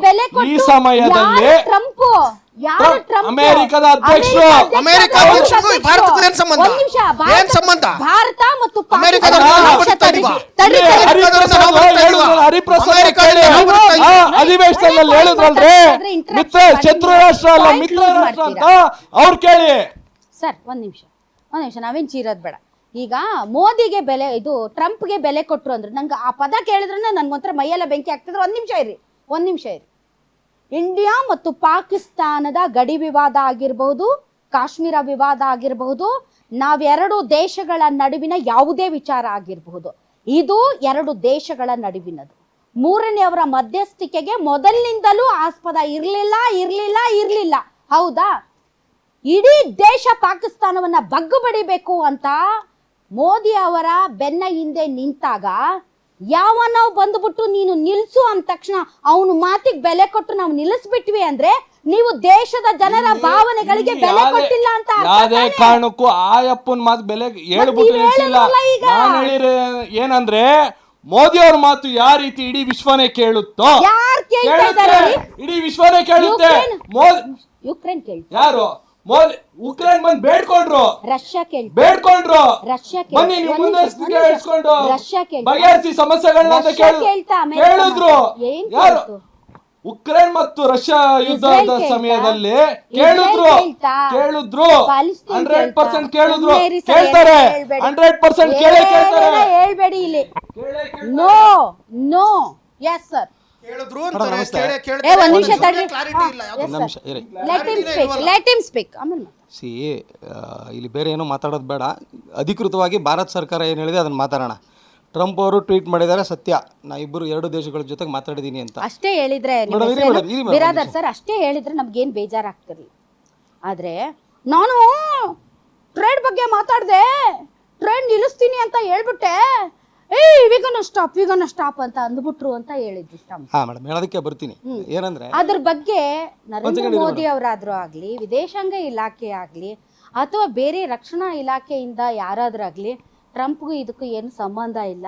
ಈ ಸಮಯದಲ್ಲಿ ಟ್ರಂಪ್ ಅಮೆರಿಕದ ಅಧ್ಯಕ್ಷರು, ಭಾರತ ಮತ್ತು ಅಧಿವೇಶನದಲ್ಲಿ ಹೇಳಿದ್ರಲ್ರಿ ಶತ್ರು ರಾಷ್ಟ್ರ ಅಲ್ಲ ಮಿತ್ರ ರಾಷ್ಟ್ರ ಅಂತ. ಅವ್ರು ಕೇಳಿ ಸರ್ ಒಂದ್ ನಿಮಿಷ ನಾವೇನ್ ಚೀರೋದ್ ಬೇಡ. ಈಗ ಮೋದಿಗೆ ಬೆಲೆ, ಇದು ಟ್ರಂಪ್ಗೆ ಬೆಲೆ ಕೊಟ್ರು ಅಂದ್ರೆ ನಂಗೆ ಆ ಪದ ಕೇಳಿದ್ರೆ ನನ್ಗೊಂಥರ ಮೈಯೆಲ್ಲ ಬೆಂಕಿ ಆಗ್ತಿದ್ರೆ. ಒಂದ್ ನಿಮಿಷ ಇರಿ. ಇಂಡಿಯಾ ಮತ್ತು ಪಾಕಿಸ್ತಾನದ ಗಡಿ ವಿವಾದ ಆಗಿರಬಹುದು, ಕಾಶ್ಮೀರ ವಿವಾದ ಆಗಿರಬಹುದು, ನಾವೆರಡು ದೇಶಗಳ ನಡುವಿನ ಯಾವುದೇ ವಿಚಾರ ಆಗಿರಬಹುದು, ಇದು ಎರಡು ದೇಶಗಳ ನಡುವಿನದು. ಮೂರನೆಯವರ ಮಧ್ಯಸ್ಥಿಕೆಗೆ ಮೊದಲಿನಿಂದಲೂ ಆಸ್ಪದ ಇರ್ಲಿಲ್ಲ. ಹೌದಾ? ಇಡೀ ದೇಶ ಪಾಕಿಸ್ತಾನವನ್ನ ಬಗ್ಗು ಬಡಿಬೇಕು ಅಂತ ಮೋದಿ ಅವರ ಬೆನ್ನ ಹಿಂದೆ ನಿಂತಾಗ ಯಾವನೋ ಬಂದ್ಬಿಟ್ಟು ನೀನು ನಿಲ್ಸು ಅಂದ ತಕ್ಷಣ ಅವನು ಮಾತಿಗೆ ಬೆಲೆ ಕೊಟ್ಟು ನಾವು ನಿಲ್ಲಿಸ್ಬಿಟ್ವಿ ಅಂದ್ರೆ ನೀವು ದೇಶದ ಜನರ ಭಾವನೆಗಳಿಗೆ ಬೆಲೆ ಕೊಟ್ಟಿಲ್ಲ ಅಂತ. ಯಾವುದೇ ಕಾರಣಕ್ಕೂ ಆಯಪ್ಪನ ಮಾತು ಬೆಲೆ ಹೇಳ್ಬಿಟ್ಟು ನಿಲ್ಸಿಲ್ಲ. ನಾನು ಹೇಳಿದ್ರೆ ಏನಂದ್ರೆ ಮೋದಿ ಅವ್ರ ಮಾತು ಯಾವ ರೀತಿ ಇಡೀ ವಿಶ್ವನೇ ಕೇಳುತ್ತೋ, ಇಡೀ ವಿಶ್ವನೇ ಕೇಳುತ್ತೆ. ಯುಕ್ರೇನ್ ಕೇಳ್ತಾರೆ, ಯಾರು? ಉಕ್ರೇನ್ ಬಂದು ಬೇಡ್ಕೊಂಡ್ರು, ರಷ್ಯಾ ಬೇಡ್ಕೊಂಡ್ರು, ಬನ್ನಿ ನೀವು ಮುಂದೆ ಹೇಳ್ಸ್ಕೊಂಡು ಬಗೆಹರಿಸಿ ಸಮಸ್ಯೆಗಳನ್ನ ಅಂತ ಕೇಳಿದ್ರು. ಯಾರು? ಉಕ್ರೇನ್ ಮತ್ತು ರಷ್ಯಾ ಯುದ್ಧದ ಕೇಳ್ತಾ? ಸಮಯದಲ್ಲಿ ಇಸ್ರೇಲ್ ಕೇಳ್ತಾ? ಕೇಳಿದ್ರು ಪಾಲಿಸ್ತೀನ್ 100% ಕೇಳ್ತಾ? ಕೇಳಿದ್ರು, ಸುಮ್ನೆ ಇರಿ ಸರ್, ಕೇಳ್ತಾರೆ ಹೇಳ್ಬೇಡಿ. 100% ಕೇಳೇ ಕೇಳ್ತಾರೆ. ಹೇಳ್ಬೇಡಿ ಇಲ್ಲಿ. No no yes sir. ಕೇಳಿದ್ರು ಅಂತಾರೆ, ಒಂದ್ ನಿಮಿಷ ತಡ್ರಿ. ಕ್ಲಾರಿಟಿ ಇಲ್ಲ ಯಾವ್ದು. ನಿಮಿಷ ಇರಿ. ಲೆಟ್ ಹಿಮ್ ಸ್ಪೀಕ್ ಆಮೇಲೆ ಸಿ ಇಲ್ಲಿ ಬೇರೆ ಏನೋ ಮಾತಾಡೋದು ಬೇಡ. ಅಧಿಕೃತವಾಗಿ ಭಾರತ ಸರ್ಕಾರ ಏನು ಹೇಳಿದೆ ಅದನ್ನು ಮಾತಾಡೋಣ. ಟ್ರಂಪ್ ಅವರು ಟ್ವೀಟ್ ಮಾಡಿದ್ದಾರೆ, ಸತ್ಯ, ನಾ ಇಬ್ಬರು ಎರಡು ದೇಶಗಳ ಜೊತೆಗೆ ಮಾತಾಡಿದ್ದೀನಿ ಅಂತ. ಅಷ್ಟೇ ಹೇಳಿದ್ರೆ ಮೇಡಮ್, ಇರಿ ಮೇಡಮ್, ಇರಿ ಮೇಡಮ್, ಬಿರಾದರ್ ಸರ್ ಅಷ್ಟೇ ಹೇಳಿದ್ರೆ ನಮ್ಗೇನು ಬೇಜಾರಾಗ್ತಿರ್ಲಿಲ್ಲ. ಆದ್ರೆ ನಾನು ಟ್ರೇಡ್ ಬಗ್ಗೆ ಮಾತಾಡ್ದೆ, ಟ್ರೇಡ್ ನಿಲ್ಲಿಸ್ತೀನಿ ಅಂತ ಹೇಳ್ಬಿಟ್ಟೆ, ವಿಗನ ಸ್ಟಾಪ್ ಅಂತ ಅಂದ್ಬಿಟ್ರು ಅಂತ ಹೇಳಿದ್ರು. ಹಾ ಮೇಡಮ್, ಹೇಳೋದಕ್ಕೆ ಬರ್ತೀನಿ. ಏನಂದ್ರೆ ಅದ್ರ ಬಗ್ಗೆ ನರೇಂದ್ರ ಮೋದಿ ಅವರಾದ್ರೂ ಆಗ್ಲಿ, ವಿದೇಶಾಂಗ ಇಲಾಖೆ ಆಗ್ಲಿ, ಅಥವಾ ಬೇರೆ ರಕ್ಷಣಾ ಇಲಾಖೆಯಿಂದ ಯಾರಾದ್ರಾಗ್ಲಿ, ಟ್ರಂಪ್ಗೂ ಇದಕ್ಕೂ ಏನು ಸಂಬಂಧ ಇಲ್ಲ.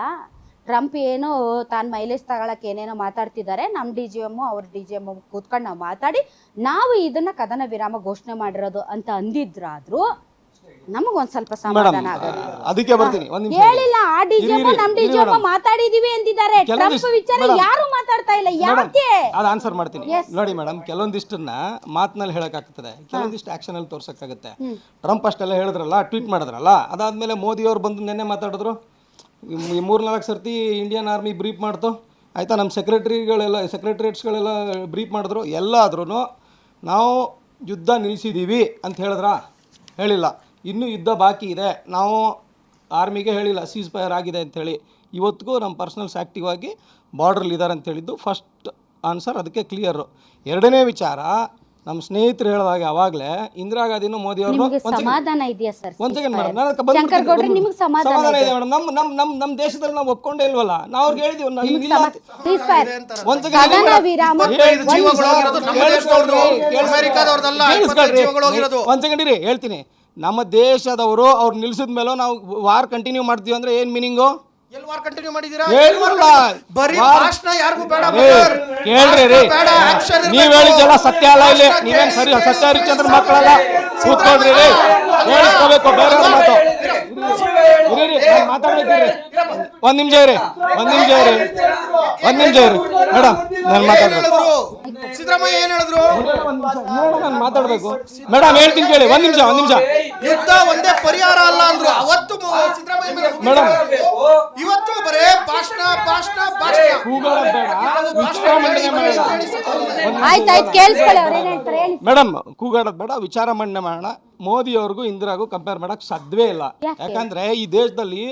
ಟ್ರಂಪ್ ಏನೋ ತಾನು ಮೈಲೇಜ್ ತಗೊಳಕ್ಕೆ ಏನೇನೋ ಮಾತಾಡ್ತಿದ್ದಾರೆ, ನಮ್ಮ DGM ಅವ್ರ DGM ಕೂತ್ಕೊಂಡು ನಾವು ಮಾತಾಡಿ ನಾವು ಇದನ್ನ ಕದನ ವಿರಾಮ ಘೋಷಣೆ ಮಾಡಿರೋದು ಅಂತ ಅಂದಿದ್ರಾದ್ರೂ ನಮಗೊಂದ್ ಸ್ವಲ್ಪ ಸಮಾಧಾನ ಆಗೋದು. ಅದಕ್ಕೆ ಬರ್ತೀನಿ. ಒಂದ್ ನಿಮಿಷ ಹೇಳಿಲ್ಲ, ಆ DGM ನಮ್ಮ DGM ಮಾತಾಡಿದೀವಿ ಅಂದಿದ್ದಾರೆ. ಟ್ರಂಪ್ ವಿಚಾರ ಯಾರು ಮಾತಾಡ್ತಾ ಇಲ್ಲ, ಯಾಕೆ? ಅದು ಆನ್ಸರ್ ಮಾಡ್ತೀನಿ. ನೋಡಿ ಮೇಡಮ್, ಕೆಲವೊಂದಿಷ್ಟನ್ನ ಮಾತಿನಲ್ಲಿ ಹೇಳಕ್ಕಾಗ್ತದೆ, ಕೆಲವೊಂದಿಷ್ಟು ಆಕ್ಷನ್ ಅಲ್ಲಿ ತೋರ್ಸಕ್ಕಾಗುತ್ತೆ. ಟ್ರಂಪ್ ಅಷ್ಟೆಲ್ಲ ಹೇಳಿದ್ರಲ್ಲ, ಟ್ವೀಟ್ ಮಾಡಿದ್ರಲ್ಲ, ಅದಾದ್ಮೇಲೆ ಮೋದಿ ಅವ್ರು ಬಂದು ನೆನ್ನೆ ಮಾತಾಡಿದ್ರು. 3-4 ಸರ್ತಿ ಇಂಡಿಯನ್ ಆರ್ಮಿ ಬ್ರೀಫ್ ಮಾಡ್ತು, ಆಯ್ತಾ, ನಮ್ಮ ಸೆಕ್ರೆಟರಿಯೇಟ್ಸ್ಗಳೆಲ್ಲ ಬ್ರೀಫ್ ಮಾಡಿದ್ರು. ಎಲ್ಲ ಆದ್ರೂ ನಾವು ಯುದ್ಧ ನಿಲ್ಲಿಸಿದ್ದೀವಿ ಅಂತ ಹೇಳಿಲ್ಲ. ಇನ್ನೂ ಯುದ್ಧ ಬಾಕಿ ಇದೆ. ನಾವು ಆರ್ಮಿಗೆ ಹೇಳಿಲ್ಲ ಸೀಸ್ ಫೈರ್ ಆಗಿದೆ ಅಂಥೇಳಿ. ಇವತ್ತಿಗೂ ನಮ್ಮ ಪರ್ಸನಲ್ಸ್ ಆ್ಯಕ್ಟಿವ್ ಆಗಿ ಬಾರ್ಡ್ರಲ್ಲಿ ಇದ್ದಾರೆ ಅಂತ ಹೇಳಿದ್ದು ಫಸ್ಟ್ ಆನ್ಸರ್. ಅದಕ್ಕೆ ಕ್ಲಿಯರು. ಎರಡನೇ ವಿಚಾರ, ನಮ್ಮ ಸ್ನೇಹಿತರು ಹೇಳಿದಾಗ ಅವಾಗಲೇ ಇಂದಿರಾ ಗಾಂಧಿನೂ ಮೋದಿ ಅವರು ಸಮಾಧಾನ ಇದೆಯಾ ಸರ್? ಒಂದು ಸೆಕೆಂಡ್ ಮೇಡಮ್, ನಿಮಗೆ ಸಮಾಧಾನ ಇದೆ ಮೇಡಮ್. ನಮ್ಮ ದೇಶದಲ್ಲಿ ನಾವು ಒಪ್ಕೊಂಡೇ ಇಲ್ವಲ್ಲ, ನಾವು ಅವ್ರಿಗೆ ಹೇಳಿದೀವಿ ಒಂದು ಸೆಕೆಂಡ್ ಇರಿ, ಹೇಳ್ತೀನಿ. ನಮ್ಮ ದೇಶದವರು ಅವ್ರು ನಿಲ್ಸಿದ ಮೇಲೂ ನಾವು ವಾರ್ ಕಂಟಿನ್ಯೂ ಮಾಡ್ತೀವಿ ಅಂದ್ರೆ ಏನ್ ಮೀನಿಂಗು? ಕಂಟಿನ್ಯೂ ಮಾಡಿದೀರಾ? ಕೇಳ್ರಿ, ನೀವ್ ಹೇಳಿದ್ದೆಲ್ಲ ಸತ್ಯ ಅಲ್ಲ. ಇಲ್ಲಿ ನೀವೇನ್ ಸರಿ ಸತ್ಯ ಹರಿಶ್ಚಂದ್ರ ಮಕ್ಕಳಲ್ಲ, ಕೂತ್ಕೊಳ್ರಿ, ಹೇಳ್ಕೋಬೇಕು. ಬೇರೆ ಮಾತು ಮಾತಾಡ್ಬೇಕ್ರಿ. ಒಂದ್ ನಿಮಿಷ ಇರಿ ಮೇಡಮ್, ನಾನು ಮಾತಾಡ್ಬೇಕು. ಸಿದ್ದರಾಮಯ್ಯ ಏನ್ ಹೇಳಿದ್ರು? ನಾನು ಮಾತಾಡ್ಬೇಕು ಮೇಡಮ್, ಹೇಳ್ತೀನಿ ಕೇಳಿ. ಒಂದ್ ನಿಮಿಷ ಯುದ್ಧ ಒಂದೇ ಪರಿಹಾರ ಅಲ್ಲ ಅಂದ್ರು ಅವತ್ತು ಸಿದ್ದರಾಮಯ್ಯ ಮೇಡಮ್. ಇವತ್ತು ಬರೇ ಭಾಷಣ. ಮೇಡಮ್, ಕೂಗಾಡೋದ್ ಬೇಡ, ವಿಚಾರ ಮಂಡನೆ ಮಾಡೋಣ. ಮೋದಿ ಅವ್ರಿಗೂ ಇಂದಿರಾಗೂ ಕಂಪೇರ್ ಮಾಡಕ್ ಸಾಧ್ಯವೇ ಇಲ್ಲ. ಯಾಕಂದ್ರೆ ಈ ದೇಶದಲ್ಲಿ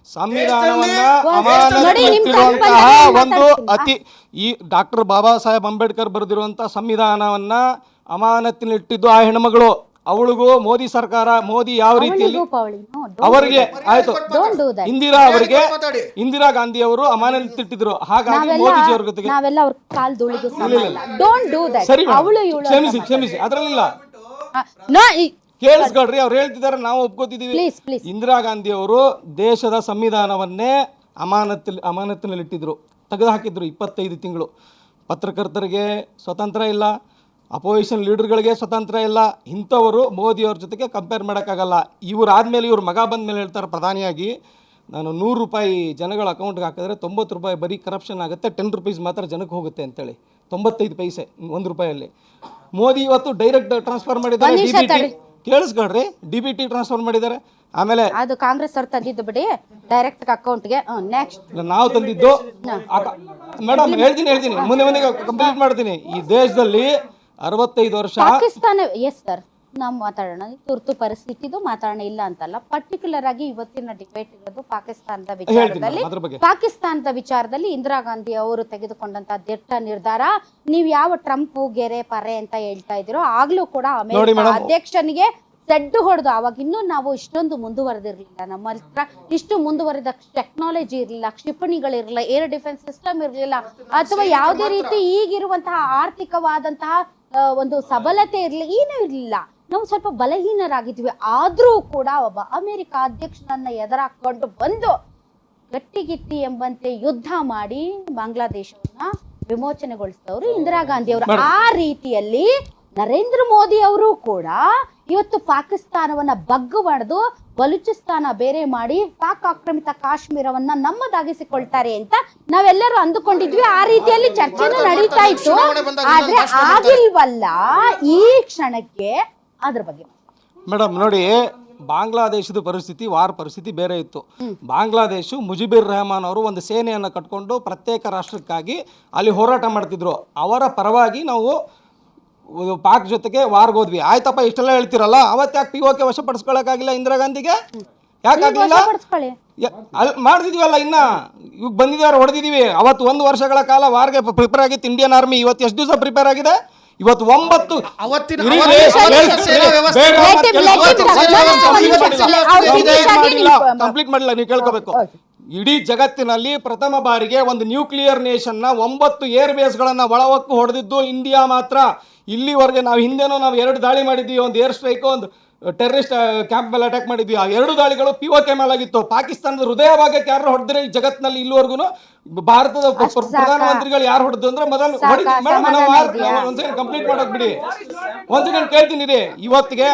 ಸಂವಿಧಾನವನ್ನ ಅಮಾನತಿರುವಂತಹ ಒಂದು ಈ ಡಾಕ್ಟರ್ ಬಾಬಾ ಸಾಹೇಬ್ ಅಂಬೇಡ್ಕರ್ ಬರೆದಿರುವಂತಹ ಸಂವಿಧಾನವನ್ನ ಅಮಾನತಿನಲ್ಲಿಟ್ಟಿದ್ದು ಆ ಹೆಣ್ಮಗಳು. ಅವಳಿಗೂ ಮೋದಿ ಸರ್ಕಾರ, ಮೋದಿ ಯಾವ ರೀತಿಯಲ್ಲಿ ಅವರಿಗೆ ಆಯ್ತು, ಇಂದಿರಾ ಗಾಂಧಿ ಅವರು ಅಮಾನತಿಟ್ಟಿದ್ರು. ಹಾಗಾಗಿ ಮೋದಿಜಿ ಅವ್ರ ಜೊತೆಗೆ ಸರಿ, ಕ್ಷಮಿಸಿ, ಅದ್ರಲ್ಲಿಲ್ಲ. ಕೇಳಿಸ್ಕೊಳ್ರಿ, ಅವ್ರು ಹೇಳ್ತಿದ್ದಾರೆ, ನಾವು ಒಪ್ಕೋತಿದೀವಿ. ಇಂದಿರಾ ಗಾಂಧಿ ಅವರು ದೇಶದ ಸಂವಿಧಾನವನ್ನೇ ಅಮಾನತಿನಲ್ಲಿಟ್ಟಿದ್ರು, ತೆಗೆದು ಹಾಕಿದ್ರು 25 ತಿಂಗಳು. ಪತ್ರಕರ್ತರಿಗೆ ಸ್ವತಂತ್ರ ಇಲ್ಲ, ಅಪೋಸಿಷನ್ ಲೀಡರ್ಗಳಿಗೆ ಸ್ವತಂತ್ರ ಇಲ್ಲ. ಇಂಥವರು ಮೋದಿಯವ್ರ ಜೊತೆಗೆ ಕಂಪೇರ್ ಮಾಡೋಕ್ಕಾಗಲ್ಲ. ಇವ್ರಾದ್ಮೇಲೆ ಇವ್ರ ಮಗ ಬಂದ ಮೇಲೆ ಹೇಳ್ತಾರೆ ಪ್ರಧಾನಿಯಾಗಿ, ನಾನು 100 ರೂಪಾಯಿ ಜನಗಳ ಅಕೌಂಟ್ಗೆ ಹಾಕಿದ್ರೆ 90 ರೂಪಾಯಿ ಬರೀ ಕರಪ್ಷನ್ ಆಗುತ್ತೆ, 10 ರೂಪೀಸ್ ಮಾತ್ರ ಜನಕ್ಕೆ ಹೋಗುತ್ತೆ ಅಂತೇಳಿ. 95 ಪೈಸೆ 1 ರೂಪಾಯಲ್ಲಿ. ಮೋದಿ ಇವತ್ತು ಡೈರೆಕ್ಟ್ ಟ್ರಾನ್ಸ್ಫರ್ ಮಾಡಿದ್ದಾರೆ. DBT ಕೇಳಿಸ್ಕೊಳ್ರಿ, DBT ಟ್ರಾನ್ಸ್ಫರ್ ಮಾಡಿದ್ದಾರೆ. ಆಮೇಲೆ ಅದು ಕಾಂಗ್ರೆಸ್ ಅವ್ರು ತಂದಿದ್ದು ಬಿಡಿ, ಡೈರೆಕ್ಟ್ ಅಕೌಂಟ್ಗೆ. ನೆಕ್ಸ್ಟ್ ನಾವು ತಂದಿದ್ದು ಮೇಡಮ್, ಹೇಳ್ತೀನಿ, ಮುಂದೆ ಕಂಪ್ಲೀಟ್ ಮಾಡ್ತೀನಿ. ಈ ದೇಶದಲ್ಲಿ 65 ವರ್ಷ ಪಾಕಿಸ್ತಾನ, ಎಸ್ ಸರ್, ನಾವು ಮಾತಾಡೋಣ. ತುರ್ತು ಪರಿಸ್ಥಿತಿದು ಮಾತಾಡೋಣ, ಇಲ್ಲ ಅಂತಲ್ಲ. ಪರ್ಟಿಕ್ಯುಲರ್ ಆಗಿ ಇವತ್ತಿನ ಡಿಬೇಟ್ ಇರೋದು ಪಾಕಿಸ್ತಾನದ ವಿಚಾರದಲ್ಲಿ ಇಂದಿರಾ ಗಾಂಧಿ ಅವರು ತೆಗೆದುಕೊಂಡಂತ ದಿಟ್ಟ ನಿರ್ಧಾರ. ನೀವು ಯಾವ ಟ್ರಂಪ್ ಗೆರೆ ಪರೆ ಅಂತ ಹೇಳ್ತಾ ಇದ್ದೀರೋ, ಆಗ್ಲೂ ಕೂಡ ಅಮೆರಿಕ ಅಧ್ಯಕ್ಷನಿಗೆ ಸೆಡ್ಡು ಹೊಡೆದು, ಅವಾಗ ಇನ್ನೂ ನಾವು ಇಷ್ಟೊಂದು ಮುಂದುವರೆದಿರ್ಲಿಲ್ಲ, ನಮ್ಮ ಹತ್ರ ಇಷ್ಟು ಮುಂದುವರೆದ ಟೆಕ್ನಾಲಜಿ ಇರಲಿಲ್ಲ, ಕ್ಷಿಪಣಿಗಳಿರಲಿಲ್ಲ, ಏರ್ ಡಿಫೆನ್ಸ್ ಸಿಸ್ಟಮ್ ಇರಲಿಲ್ಲ, ಅಥವಾ ಯಾವುದೇ ರೀತಿ ಈಗಿರುವಂತಹ ಆರ್ಥಿಕವಾದಂತಹ ಒಂದು ಸಬಲತೆ ಇರಲಿಲ್ಲ, ಏನೂ ಇರಲಿಲ್ಲ. ನಾವು ಸ್ವಲ್ಪ ಬಲಹೀನರಾಗಿದ್ವಿ. ಆದ್ರೂ ಕೂಡ ಒಬ್ಬ ಅಮೆರಿಕ ಅಧ್ಯಕ್ಷನನ್ನ ಎದುರಾಕೊಂಡು ಬಂದು ಗಟ್ಟಿಗಿತ್ತಿ ಎಂಬಂತೆ ಯುದ್ಧ ಮಾಡಿ ಬಾಂಗ್ಲಾದೇಶವನ್ನ ವಿಮೋಚನೆಗೊಳಿಸಿದವರು ಇಂದಿರಾ ಗಾಂಧಿ ಅವರು. ಆ ರೀತಿಯಲ್ಲಿ ನರೇಂದ್ರ ಮೋದಿ ಅವರು ಕೂಡ ಇವತ್ತು ಪಾಕಿಸ್ತಾನವನ್ನ ಬಗ್ಗು ಬಡಿದು ಬಲೂಚಿಸ್ತಾನ ಬೇರೆ ಮಾಡಿ ಪಾಕ್ ಆಕ್ರಮಿತ ಕಾಶ್ಮೀರವನ್ನ ನಮ್ಮದಾಗಿಸಿಕೊಳ್ತಾರೆ ಅಂತ ನಾವೆಲ್ಲರೂ ಅಂದುಕೊಂಡಿದ್ವಿ. ಆ ರೀತಿಯಲ್ಲಿ ಚರ್ಚೆನೂ ನಡೀತಾ ಇತ್ತು. ಆದ್ರೆ ಆಗಿಲ್ವಲ್ಲ ಈ ಕ್ಷಣಕ್ಕೆ ಅದ್ರ ಬಗ್ಗೆ. ಮೇಡಮ್ ನೋಡಿ, ಬಾಂಗ್ಲಾದೇಶದ ಪರಿಸ್ಥಿತಿ ವಾರ ಪರಿಸ್ಥಿತಿ ಬೇರೆ ಇತ್ತು. ಬಾಂಗ್ಲಾದೇಶ ಮುಜಿಬುರ್ ರೆಹಮಾನ್ ಅವರು ಒಂದು ಸೇನೆಯನ್ನು ಕಟ್ಕೊಂಡು ಪ್ರತ್ಯೇಕ ರಾಷ್ಟ್ರಕ್ಕಾಗಿ ಅಲ್ಲಿ ಹೋರಾಟ ಮಾಡ್ತಿದ್ರು. ಅವರ ಪರವಾಗಿ ನಾವು ಪಾಕ್ ಜೊತೆಗೆ ವಾರ್ಗೆ ಹೋದ್ವಿ. ಆಯ್ತಪ್ಪ, ಇಷ್ಟೆಲ್ಲ ಹೇಳ್ತಿರಲ್ಲ, ಅವತ್ತು ಯಾಕೆ POK ವಶಪಡಿಸ್ಕೊಳಕ್ಕಾಗಿಲ್ಲ ಇಂದಿರಾ ಗಾಂಧಿಗೆ? ಯಾಕಾಗಲಿಲ್ಲ? ಅಲ್ಲಿ ಮಾಡ್ತಿದೀವಲ್ಲ, ಇನ್ನ ಇವಾಗ ಬಂದಿದ್ದಾರೆ, ಹೊಡೆದಿದೀವಿ. ಅವತ್ತು 1 ವರ್ಷಗಳ ಕಾಲ ವಾರ್ಗೆ ಪ್ರಿಪೇರ್ ಆಗಿತ್ತು ಇಂಡಿಯನ್ ಆರ್ಮಿ. ಇವತ್ತು ಎಷ್ಟು ದಿವಸ ಪ್ರಿಪೇರ್ ಆಗಿದೆ? ಇವತ್ತು 9 ಕಂಪ್ಲೀಟ್ ಮಾಡಿಲ್ಲ. ನೀವು ಕೇಳ್ಕೋಬೇಕು. ಇಡೀ ಜಗತ್ತಿನಲ್ಲಿ ಪ್ರಥಮ ಬಾರಿಗೆ ಒಂದು ನ್ಯೂಕ್ಲಿಯರ್ ನೇಷನ್ ನ 9 ಏರ್ ಬೇಸ್ ಗಳನ್ನ ಒಳವಕ್ಕು ಹೊಡೆದಿದ್ದು ಇಂಡಿಯಾ ಮಾತ್ರ. ಇಲ್ಲಿವರೆಗೆ ನಾವು ಹಿಂದೆನೋ ನಾವು 2 ದಾಳಿ ಮಾಡಿದ್ವಿ, ಒಂದು ಏರ್ ಸ್ಟ್ರೈಕ್, ಒಂದು ಟೆರರಿಸ್ಟ್ ಕ್ಯಾಂಪ್ ಮೇಲೆ ಅಟ್ಯಾಕ್ ಮಾಡಿದ್ವಿ. ಆ 2 ದಾಳಿಗಳು POK ಮೇಲಾಗಿತ್ತು. ಪಾಕಿಸ್ತಾನದ ಹೃದಯ ಭಾಗಕ್ಕೆ ಯಾರು ಹೊಡೆದ್ರೆ ಈ ಜಗತ್ತಿನಲ್ಲಿ ಇಲ್ಲಿವರೆಗೂ ಭಾರತದ ಪ್ರಧಾನಮಂತ್ರಿಗಳು ಯಾರು ಹೊಡೆದು ಅಂದ್ರೆ ಮೊದಲು ಕಂಪ್ಲೀಟ್ ಮಾಡೋಕ್ ಬಿಡಿ. ಒಂದು ಸೆಕೆಂಡ್ ಕೇಳ್ತೀನಿ ರೀ. ಇವತ್ತಿಗೆ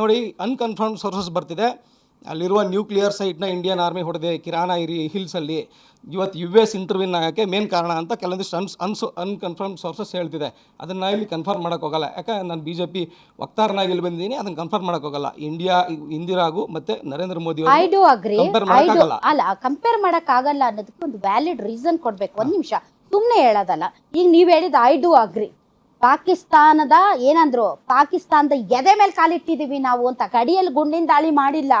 ನೋಡಿ, ಅನ್ಕನ್ಫರ್ಮ್ ಸೋರ್ಸಸ್ ಬರ್ತಿದೆ, ಅಲ್ಲಿರುವ ನ್ಯೂಕ್ಲಿಯರ್ ಸೈಟ್ನ ಇಂಡಿಯನ್ ಆರ್ಮಿ ಹೊಡೆದೆ ಕಿರಾನ ಹಿಲ್ಸಲ್ಲಿ. ಇವತ್ತು US ಇಂಟರ್ವ್ಯೂನ್ ಆಗೋಕ್ಕೆ ಮೇನ್ ಕಾರಣ ಅಂತ ಕೆಲವೊಂದಿಷ್ಟು ಅನ್ಕನ್ಫರ್ಮ್ ಸೋರ್ಸಸ್ ಹೇಳ್ತಿದೆ. ಅದನ್ನು ಇಲ್ಲಿ ಕನ್ಫರ್ಮ್ ಮಾಡೋಕ್ಕೋಗಲ್ಲ. ಯಾಕಂದ್ರೆ ನಾನು BJP ವಕ್ತಾರನಾಗಿ ಇಲ್ಲಿ ಬಂದಿದ್ದೀನಿ, ಅದನ್ನು ಕನ್ಫರ್ಮ್ ಮಾಡೋಕ್ಕೋಗಲ್ಲ. ಇಂದಿರಾಗೂ ಮತ್ತೆ ನರೇಂದ್ರ ಮೋದಿ ಕಂಪೇರ್ ಮಾಡೋಕ್ಕಾಗಲ್ಲ. ಅಲ್ಲ, ಕಂಪೇರ್ ಮಾಡೋಕ್ಕಾಗಲ್ಲ ಅನ್ನೋದಕ್ಕೆ ಒಂದು ವ್ಯಾಲಿಡ್ ರೀಸನ್ ಕೊಡ್ಬೇಕು. ಒಂದ್ ನಿಮಿಷ ಸುಮ್ಮನೆ ಹೇಳೋದಲ್ಲ. ಈಗ ನೀವು ಹೇಳಿದ ಐ ಡು ಅಗ್ರಿ. ಪಾಕಿಸ್ತಾನದ ಏನಂದ್ರು, ಪಾಕಿಸ್ತಾನದ ಎದೆ ಮೇಲೆ ಕಾಲಿಟ್ಟಿದೀವಿ ನಾವು ಅಂತ. ಗಡಿಯಲ್ಲಿ ಗುಂಡಿನ ದಾಳಿ ಮಾಡಿಲ್ಲ,